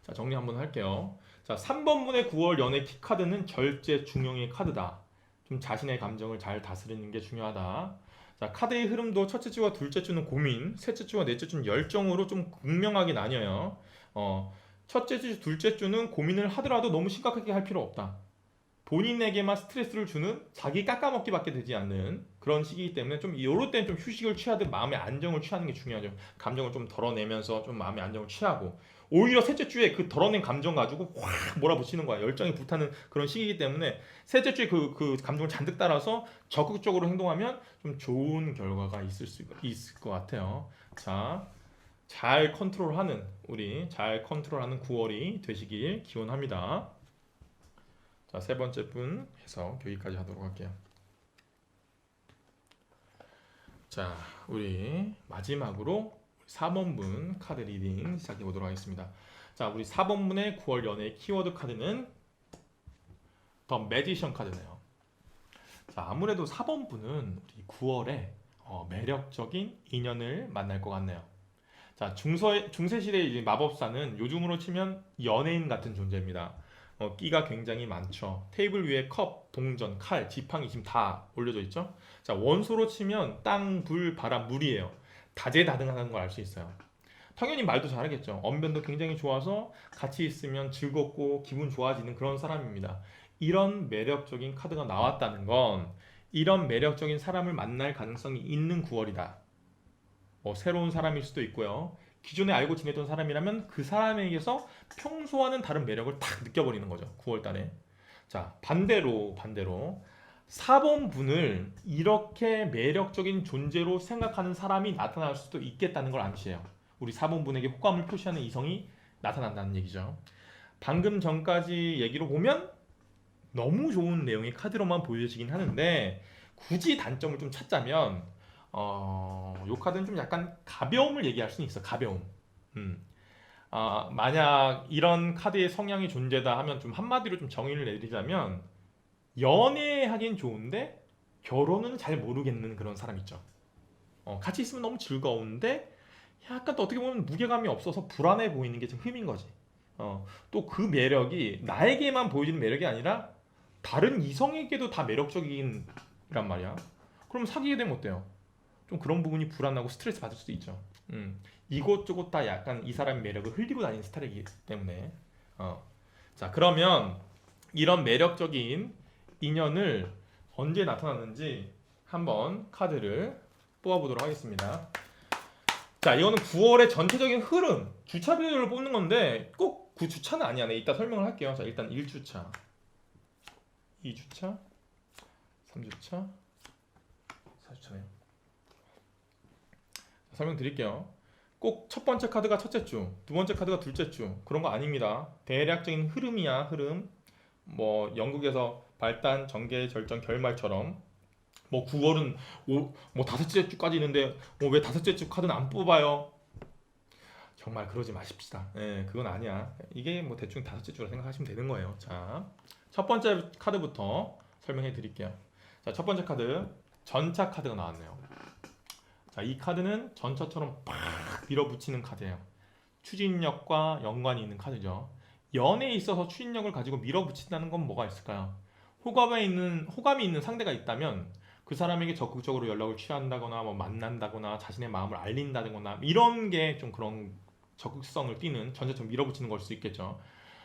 자, 정리 한번 할게요. 자, 3번 분의 9월 연애 키카드는 절제 중용의 카드다. 좀 자신의 감정을 잘 다스리는 게 중요하다. 자, 카드의 흐름도 첫째 주와 둘째 주는 고민, 셋째 주와 넷째 주는 열정으로 좀 극명하게 나뉘어요. 첫째 주, 둘째 주는 고민을 하더라도 너무 심각하게 할 필요 없다. 본인에게만 스트레스를 주는 자기 깎아먹기밖에 되지 않는 그런 시기이기 때문에 좀 이럴 때는 좀 휴식을 취하듯 마음의 안정을 취하는 게 중요하죠. 감정을 좀 덜어내면서 좀 마음의 안정을 취하고 오히려 셋째 주에 그 덜어낸 감정 가지고 확 몰아붙이는 거야. 열정이 불타는 그런 시기이기 때문에 셋째 주에 그 감정을 잔뜩 따라서 적극적으로 행동하면 좀 좋은 결과가 있을 것 같아요. 자, 잘 컨트롤하는 9월이 되시길 기원합니다. 자, 세 번째 분 해석 여기까지 하도록 할게요. 자, 우리 마지막으로 4번 분 카드 리딩 시작해 보도록 하겠습니다. 자, 우리 4번 분의 9월 연애 키워드 카드는 더 매지션 카드네요. 자, 아무래도 4번 분은 우리 9월에 매력적인 인연을 만날 것 같네요. 자, 중세시대의 이제 마법사는 요즘으로 치면 연예인 같은 존재입니다. 끼가 굉장히 많죠. 테이블 위에 컵, 동전, 칼, 지팡이 지금 다 올려져 있죠. 자, 원소로 치면 땅, 불, 바람, 물이에요. 다재다능하다는 걸 알 수 있어요. 당연히 말도 잘하겠죠. 언변도 굉장히 좋아서 같이 있으면 즐겁고 기분 좋아지는 그런 사람입니다. 이런 매력적인 카드가 나왔다는 건 이런 매력적인 사람을 만날 가능성이 있는 9월이다. 새로운 사람일 수도 있고요. 기존에 알고 지내던 사람이라면 그 사람에게서 평소와는 다른 매력을 탁 느껴버리는 거죠. 9월 달에. 자, 반대로 4번 분을 이렇게 매력적인 존재로 생각하는 사람이 나타날 수도 있겠다는 걸 암시해요. 우리 4번 분에게 호감을 표시하는 이성이 나타난다는 얘기죠. 방금 전까지 얘기로 보면 너무 좋은 내용의 카드로만 보여지긴 하는데 굳이 단점을 좀 찾자면 요 카드는 좀 약간 가벼움을 얘기할 수는 있어. 가벼움. 만약 이런 카드의 성향이 존재다 하면 좀 한마디로 좀 정의를 내리자면 연애하긴 좋은데 결혼은 잘 모르겠는 그런 사람 있죠. 같이 있으면 너무 즐거운데 약간 또 어떻게 보면 무게감이 없어서 불안해 보이는 게 좀 흠인 거지. 또 그 매력이 나에게만 보여지는 매력이 아니라 다른 이성에게도 다 매력적인 란 말이야. 그럼 사귀게 되면 어때요? 좀 그런 부분이 불안하고 스트레스 받을 수도 있죠. 이곳저곳 다 약간 이 사람의 매력을 흘리고 다니는 스타일이기 때문에. 자, 그러면 이런 매력적인 인연을 언제 나타났는지 한번 카드를 뽑아보도록 하겠습니다. 자, 이거는 9월의 전체적인 흐름, 주차별로 뽑는 건데 꼭 그 주차는 아니야. 네, 이따 설명을 할게요. 자, 일단 1주차, 2주차, 3주차, 4주차네요. 설명드릴게요. 꼭 첫 번째 카드가 첫째 주, 두 번째 카드가 둘째 주 그런 거 아닙니다. 대략적인 흐름이야, 흐름. 뭐 영국에서 발단, 전개, 절정, 결말처럼 뭐 9월은 뭐 다섯째 주까지 있는데 왜 다섯째 주 카드는 안 뽑아요? 정말 그러지 마십시다. 예, 그건 아니야. 이게 뭐 대충 다섯째 주라 생각하시면 되는 거예요. 자, 첫 번째 카드부터 설명해 드릴게요. 자, 첫 번째 카드 전차 카드가 나왔네요. 자, 이 카드는 전차처럼 팍 밀어붙이는 카드예요. 추진력과 연관이 있는 카드죠. 연애에 있어서 추진력을 가지고 밀어붙인다는 건 뭐가 있을까요? 호감이 있는 상대가 있다면 그 사람에게 적극적으로 연락을 취한다거나 뭐 만난다거나 자신의 마음을 알린다거나 이런 게 좀 그런 적극성을 띠는 전차처럼 밀어붙이는 걸 수 있겠죠.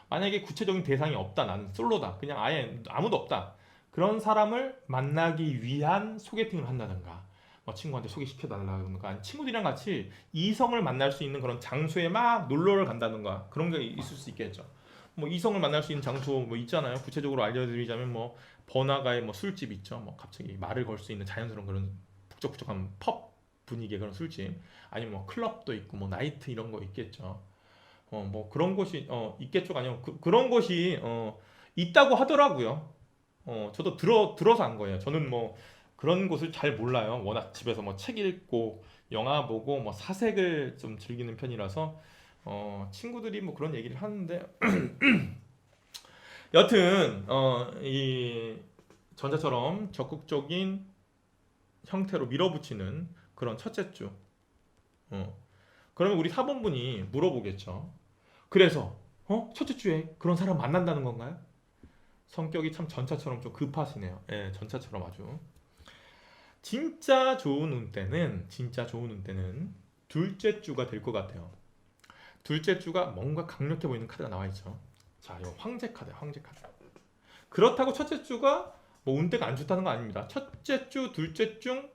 만약에 구체적인 대상이 없다, 나는 솔로다, 그냥 아예 아무도 없다, 그런 사람을 만나기 위한 소개팅을 한다든가 뭐 친구한테 소개시켜달라든가 친구들이랑 같이 이성을 만날 수 있는 그런 장소에 막 놀러를 간다든가 그런 게 있을 수 있겠죠. 뭐 이성을 만날 수 있는 장소 뭐 있잖아요. 구체적으로 알려드리자면 뭐 번화가에 뭐 술집 있죠. 뭐 갑자기 말을 걸 수 있는 자연스러운 그런 북적북적한 펍 분위기의 그런 술집, 아니면 뭐 클럽도 있고 뭐 나이트 이런 거 있겠죠. 뭐 그런 곳이 있겠죠가 아니고 그런 곳이 있다고 하더라고요. 저도 들어서 안 거예요. 저는 뭐 그런 곳을 잘 몰라요. 워낙 집에서 뭐 책 읽고 영화 보고 뭐 사색을 좀 즐기는 편이라서 친구들이 뭐 그런 얘기를 하는데 여튼 이 전자처럼 적극적인 형태로 밀어붙이는 그런 첫째 주. 그러면 우리 4번분이 물어보겠죠. 그래서 첫째 주에 그런 사람 만난다는 건가요? 성격이 참 전차처럼 좀 급하시네요. 예, 전차처럼 아주. 진짜 좋은 운때는 둘째 주가 될 것 같아요. 둘째 주가 뭔가 강력해 보이는 카드가 나와 있죠. 자, 이거 황제 카드야, 황제 카드. 그렇다고 첫째 주가 뭐 운때가 안 좋다는 거 아닙니다. 첫째 주, 둘째 중,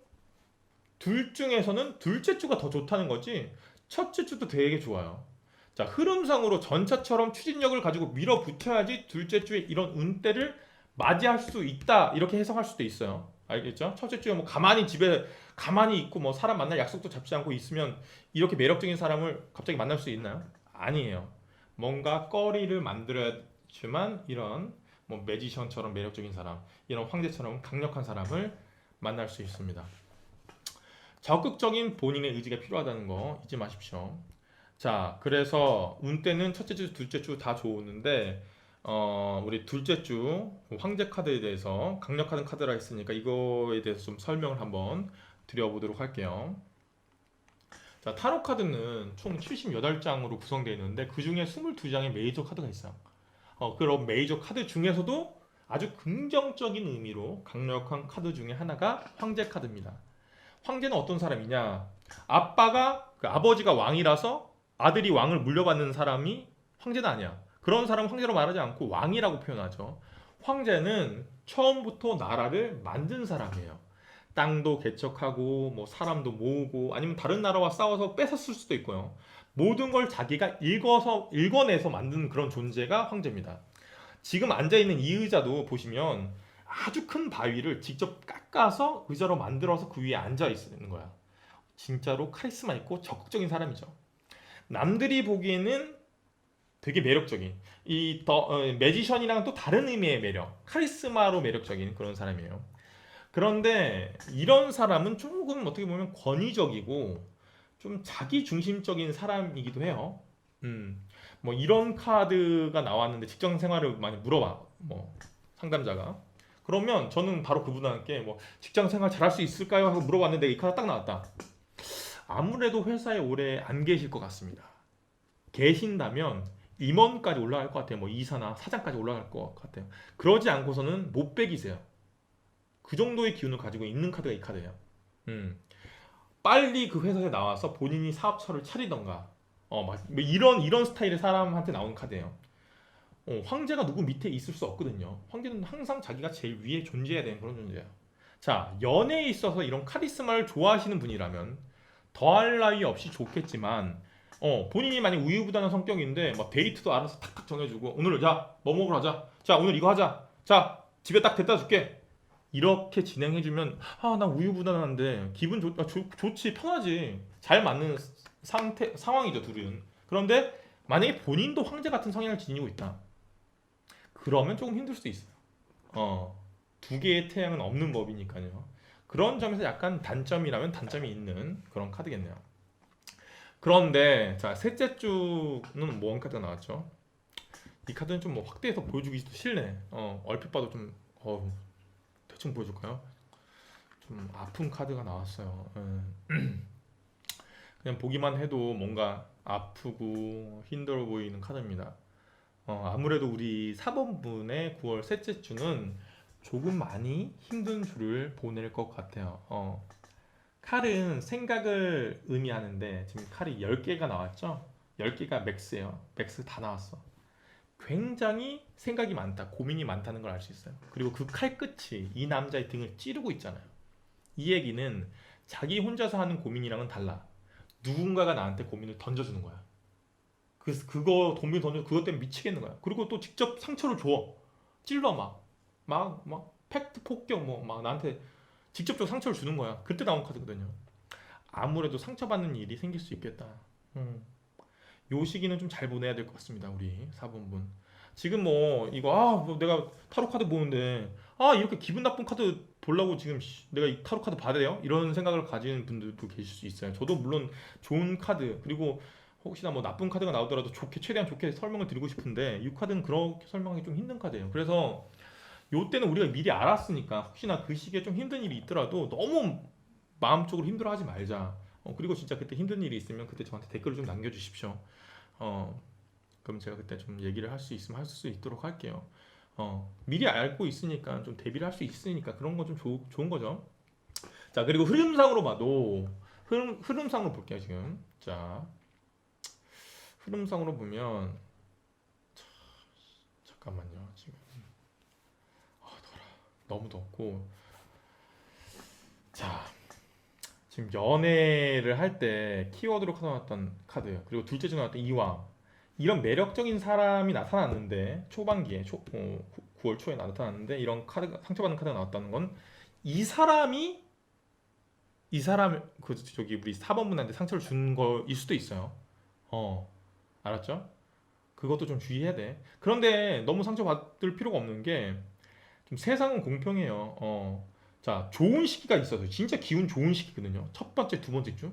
둘 중에서는 둘째 주가 더 좋다는 거지. 첫째 주도 되게 좋아요. 자, 흐름상으로 전차처럼 추진력을 가지고 밀어붙여야지 둘째 주에 이런 운때를 맞이할 수 있다, 이렇게 해석할 수도 있어요. 알겠죠? 첫째 주에 뭐 집에 가만히 있고 뭐 사람 만날 약속도 잡지 않고 있으면 이렇게 매력적인 사람을 갑자기 만날 수 있나요? 아니에요. 뭔가 거리를 만들어야지만 이런 뭐 매지션처럼 매력적인 사람, 이런 황제처럼 강력한 사람을 만날 수 있습니다. 적극적인 본인의 의지가 필요하다는 거 잊지 마십시오. 자, 그래서 운때는 첫째 주, 둘째 주 다 좋은데 우리 둘째 주 황제 카드에 대해서 강력한 카드라 했으니까 이거에 대해서 좀 설명을 한번 드려보도록 할게요. 자, 타로 카드는 총 78장으로 구성되어 있는데 그 중에 22장의 메이저 카드가 있어요. 그런 메이저 카드 중에서도 아주 긍정적인 의미로 강력한 카드 중에 하나가 황제 카드입니다. 황제는 어떤 사람이냐? 아버지가 왕이라서 아들이 왕을 물려받는 사람이 황제는 아니야. 그런 사람 황제로 말하지 않고 왕이라고 표현하죠. 황제는 처음부터 나라를 만든 사람이에요. 땅도 개척하고 뭐 사람도 모으고 아니면 다른 나라와 싸워서 뺏었을 수도 있고요. 모든 걸 자기가 읽어내서 만든 그런 존재가 황제입니다. 지금 앉아있는 이 의자도 보시면 아주 큰 바위를 직접 깎아서 의자로 만들어서 그 위에 앉아 있는 거야. 진짜로 카리스마 있고 적극적인 사람이죠. 남들이 보기에는 되게 매력적인 매지션이랑 또 다른 의미의 매력, 카리스마로 매력적인 그런 사람이에요. 그런데 이런 사람은 조금 어떻게 보면 권위적이고 좀 자기 중심적인 사람이기도 해요. 뭐 이런 카드가 나왔는데 직장 생활을 많이 물어봐, 뭐 상담자가. 그러면 저는 바로 그분한테 뭐 직장 생활 잘할 수 있을까요? 하고 물어봤는데 이 카드 딱 나왔다. 아무래도 회사에 오래 안 계실 것 같습니다. 계신다면 임원까지 올라갈 것 같아요. 뭐 이사나 사장까지 올라갈 것 같아요. 그러지 않고서는 못 빼기세요. 그 정도의 기운을 가지고 있는 카드가 이 카드예요. 음. 빨리 그 회사에 나와서 본인이 사업처를 차리던가 뭐 이런 스타일의 사람한테 나오는 카드예요. 황제가 누구 밑에 있을 수 없거든요. 황제는 항상 자기가 제일 위에 존재해야 되는 그런 존재예요. 자, 연애에 있어서 이런 카리스마를 좋아하시는 분이라면 더할 나위 없이 좋겠지만 본인이 만약 우유부단한 성격인데 막 데이트도 알아서 탁탁 정해주고 오늘 야뭐 먹으러 하자. 자 오늘 이거 하자. 자 집에 딱 데려다 줄게. 이렇게 진행해주면 나 우유부단한데 기분 좋지 편하지 잘 맞는 상황이죠 둘은. 그런데 만약에 본인도 황제 같은 성향을 지니고 있다. 그러면 조금 힘들 수도 있어요. 두 개의 태양은 없는 법이니까요. 그런 점에서 약간 단점이라면 단점이 있는 그런 카드겠네요. 그런데 자 셋째 주는 뭔 카드가 나왔죠? 이 카드는 좀 뭐 확대해서 보여주기도 싫네. 얼핏 봐도 좀 대충 보여줄까요? 좀 아픈 카드가 나왔어요. 그냥 보기만 해도 뭔가 아프고 힘들어 보이는 카드입니다. 아무래도 우리 4번분의 9월 셋째 주는 조금 많이 힘든 주를 보낼 것 같아요. 칼은 생각을 의미하는데 지금 칼이 10개가 나왔죠? 10개가 맥스예요. 맥스 다 나왔어. 굉장히 생각이 많다, 고민이 많다는 걸 알 수 있어요. 그리고 그 칼 끝이 이 남자의 등을 찌르고 있잖아요. 이 얘기는 자기 혼자서 하는 고민이랑은 달라. 누군가가 나한테 고민을 던져주는 거야. 그거 고민 던져 그것 때문에 미치겠는 거야. 그리고 또 직접 상처를 줘. 찔러 막 팩트 폭격 뭐 막 나한테 직접적으로 상처를 주는 거야. 그때 나온 카드거든요. 아무래도 상처받는 일이 생길 수 있겠다. 요 시기는 좀 잘 보내야 될 것 같습니다. 우리 4번분. 지금 뭐 이거 뭐 내가 타로 카드 보는데 이렇게 기분 나쁜 카드 보려고 지금 내가 이 타로 카드 봐야 돼요? 이런 생각을 가지는 분들도 계실 수 있어요. 저도 물론 좋은 카드 그리고 혹시나 뭐 나쁜 카드가 나오더라도 최대한 좋게 설명을 드리고 싶은데 이 카드는 그렇게 설명하기 좀 힘든 카드예요. 그래서 요 때는 우리가 미리 알았으니까 혹시나 그 시기에 좀 힘든 일이 있더라도 너무 마음적으로 힘들어하지 말자. 그리고 진짜 그때 힘든 일이 있으면 그때 저한테 댓글을 좀 남겨주십시오. 그럼 제가 그때 좀 얘기를 할 수 있으면 할 수 있도록 할게요. 미리 알고 있으니까 좀 대비를 할 수 있으니까 그런 건 좀 좋은 거죠. 자, 그리고 흐름상으로 봐도 흐름상으로 볼게요 지금. 자, 흐름상으로 보면 잠깐만요 지금 너무 덥고 자 지금 연애를 할 때 키워드로 나왔던 카드예요. 그리고 둘째 주 나왔던 이왕 이런 매력적인 사람이 나타났는데 초반기에 9월 초에 나타났는데 이런 카드가 상처받는 카드가 나왔다는 건 이 사람 그 저기 우리 4번분한테 상처를 준 거일 수도 있어요. 알았죠? 그것도 좀 주의해야 돼. 그런데 너무 상처받을 필요가 없는 게 좀 세상은 공평해요. 자, 좋은 시기가 있어서 진짜 기운 좋은 시기거든요. 첫 번째, 두 번째 주.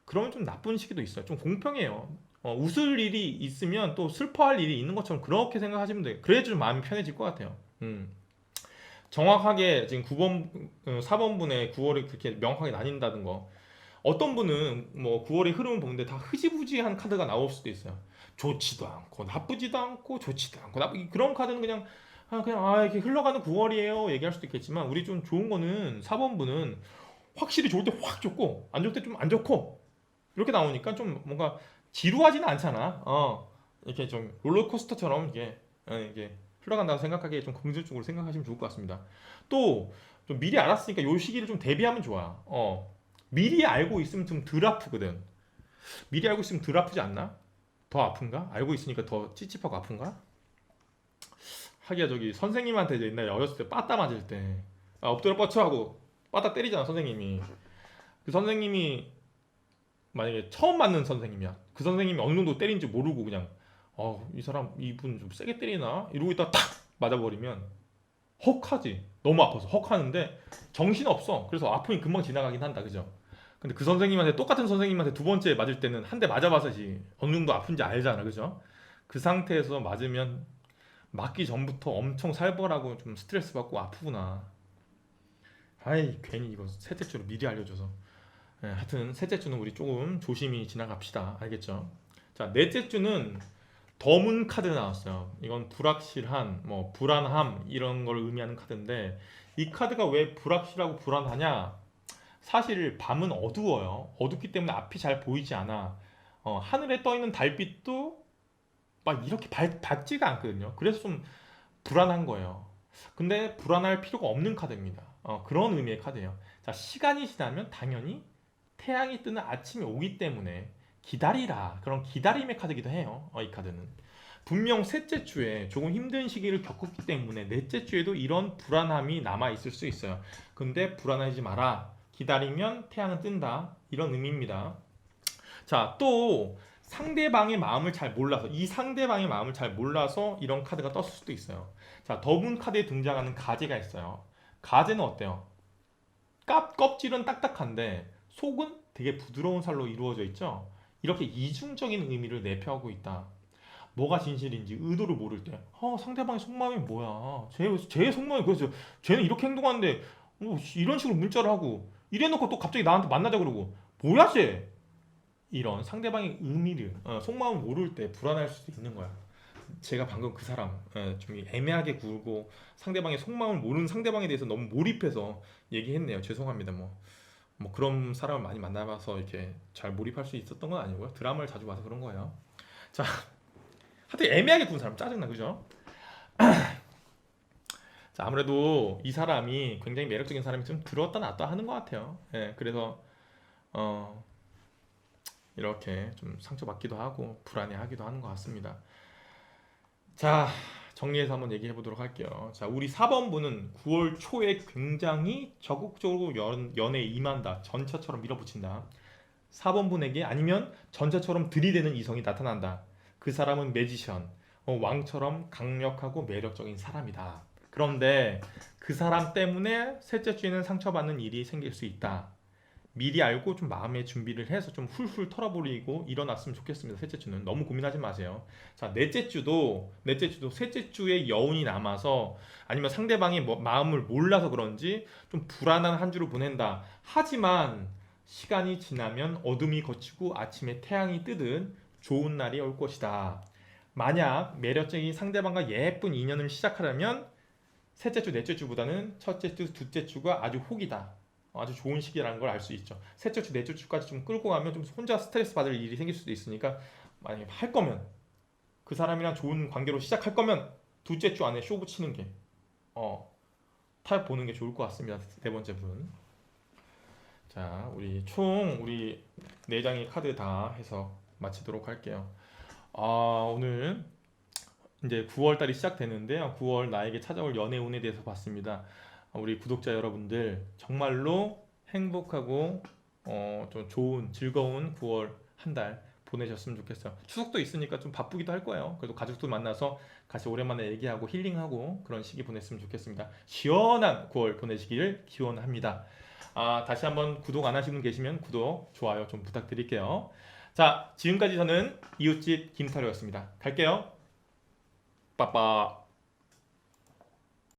그러면 좀 나쁜 시기도 있어요. 좀 공평해요. 웃을 일이 있으면 또 슬퍼할 일이 있는 것처럼 그렇게 생각하시면 돼요. 그래야 좀 마음이 편해질 것 같아요. 정확하게 지금 9번, 4번분의 9월이 그렇게 명확하게 나뉜다는 거. 어떤 분은 뭐 9월의 흐름을 보는데 다 흐지부지한 카드가 나올 수도 있어요. 좋지도 않고 나쁘지도 않고 좋지도 않고 그런 카드는 그냥 이렇게 흘러가는 9월이에요 얘기할 수도 있겠지만 우리 좀 좋은 거는 4번분은 확실히 좋을 때 확 좋고 안 좋을 때 좀 안 좋고 이렇게 나오니까 좀 뭔가 지루하지는 않잖아. 이렇게 좀 롤러코스터처럼 이게 흘러간다고 생각하기에 좀 긍정적으로 생각하시면 좋을 것 같습니다. 또 좀 미리 알았으니까 요 시기를 좀 대비하면 좋아. 미리 알고 있으면 좀 덜 아프거든. 미리 알고 있으면 덜 아프지 않나? 더 아픈가? 알고 있으니까 더 찝찝하고 아픈가? 하기야 저기 선생님한테 이제 옛날에 어렸을 때 빠따 맞을 때 엎드려 뻗쳐 하고 빠따 때리잖아 선생님이. 그 선생님이 만약에 처음 맞는 선생님이야. 그 선생님이 어느 정도 때린지 모르고 그냥 이 사람 이분 좀 세게 때리나 이러고 있다 탁 맞아버리면 헉하지. 너무 아파서 헉하는데 정신 없어. 그래서 아픔이 금방 지나가긴 한다, 그죠? 근데 그 선생님한테 똑같은 선생님한테 두 번째 맞을 때는 한 대 맞아봐서지 어느 정도 아픈지 알잖아, 그죠? 그 상태에서 맞으면 맞기 전부터 엄청 살벌하고 좀 스트레스 받고 아프구나. 아이 괜히 이거 셋째 주로 미리 알려줘서. 하여튼 셋째 주는 우리 조금 조심히 지나갑시다. 알겠죠? 자, 넷째 주는 더문 카드 나왔어요. 이건 불확실한, 뭐 불안함 이런 걸 의미하는 카드인데 이 카드가 왜 불확실하고 불안하냐? 사실 밤은 어두워요. 어둡기 때문에 앞이 잘 보이지 않아. 하늘에 떠 있는 달빛도 막 이렇게 밝지가 않거든요. 그래서 좀 불안한 거예요. 근데 불안할 필요가 없는 카드입니다. 그런 의미의 카드예요. 자, 시간이 지나면 당연히 태양이 뜨는 아침이 오기 때문에 기다리라. 그런 기다림의 카드이기도 해요. 이 카드는. 분명 셋째 주에 조금 힘든 시기를 겪었기 때문에 넷째 주에도 이런 불안함이 남아 있을 수 있어요. 근데 불안하지 마라. 기다리면 태양은 뜬다. 이런 의미입니다. 자, 또 상대방의 마음을 잘 몰라서 이 상대방의 마음을 잘 몰라서 이런 카드가 떴을 수도 있어요. 자, 더분 카드에 등장하는 가재가 있어요. 가재는 어때요? 껍질은 딱딱한데 속은 되게 부드러운 살로 이루어져 있죠. 이렇게 이중적인 의미를 내포하고 있다. 뭐가 진실인지 의도를 모를 때, 상대방의 속마음이 뭐야? 제 속마음이 그래서 쟤는 이렇게 행동하는데 이런 식으로 문자를 하고 이래놓고 또 갑자기 나한테 만나자 그러고 뭐야 쟤? 이런 상대방의 의미를 속마음을 모를 때 불안할 수도 있는 거야. 제가 방금 그 사람 좀 애매하게 굴고 상대방의 속마음을 모르는 상대방에 대해서 너무 몰입해서 얘기했네요. 죄송합니다. 뭐 그런 사람을 많이 만나봐서 이렇게 잘 몰입할 수 있었던 건 아니고요. 드라마를 자주 봐서 그런 거예요. 자, 하여튼 애매하게 군 사람 짜증나, 그죠? 자, 아무래도 이 사람이 굉장히 매력적인 사람이 좀 들었다 놨다 하는 것 같아요. 예, 그래서 어, 이렇게 좀 상처받기도 하고 불안해하기도 하는 것 같습니다. 자, 정리해서 한번 얘기해 보도록 할게요. 자, 우리 4번분은 9월 초에 굉장히 적극적으로 연애에 임한다. 전처처럼 밀어붙인다. 4번분에게 아니면 전처처럼 들이대는 이성이 나타난다. 그 사람은 매지션, 왕처럼 강력하고 매력적인 사람이다. 그런데 그 사람 때문에 셋째 주에는 상처받는 일이 생길 수 있다. 미리 알고 좀 마음의 준비를 해서 좀 훌훌 털어버리고 일어났으면 좋겠습니다. 셋째 주는 너무 고민하지 마세요. 자, 넷째 주도 셋째 주에 여운이 남아서 아니면 상대방의 마음을 몰라서 그런지 좀 불안한 한 주를 보낸다. 하지만 시간이 지나면 어둠이 걷히고 아침에 태양이 뜨듯 좋은 날이 올 것이다. 만약 매력적인 상대방과 예쁜 인연을 시작하려면 셋째 주, 넷째 주보다는 첫째 주, 둘째 주가 아주 혹이다. 아주 좋은 시기라는 걸 알 수 있죠. 셋째 주, 넷째 주까지 좀 끌고 가면 좀 혼자 스트레스 받을 일이 생길 수도 있으니까 만약에 할 거면 그 사람이랑 좋은 관계로 시작할 거면 둘째 주 안에 쇼 붙이는 게 타협 보는 게 좋을 것 같습니다. 네 번째 분. 자, 우리 네 장의 카드 다 해서 마치도록 할게요. 오늘 이제 9월 달이 시작되는데요. 9월 나에게 찾아올 연애운에 대해서 봤습니다. 우리 구독자 여러분들 정말로 행복하고 좀 좋은 즐거운 9월 한 달 보내셨으면 좋겠어요. 추석도 있으니까 좀 바쁘기도 할 거예요. 그래도 가족들 만나서 같이 오랜만에 얘기하고 힐링하고 그런 시기 보냈으면 좋겠습니다. 시원한 9월 보내시기를 기원합니다. 다시 한번 구독 안 하시는 분 계시면 구독, 좋아요 좀 부탁드릴게요. 자, 지금까지 저는 이웃집 김타로였습니다. 갈게요. 빠빠.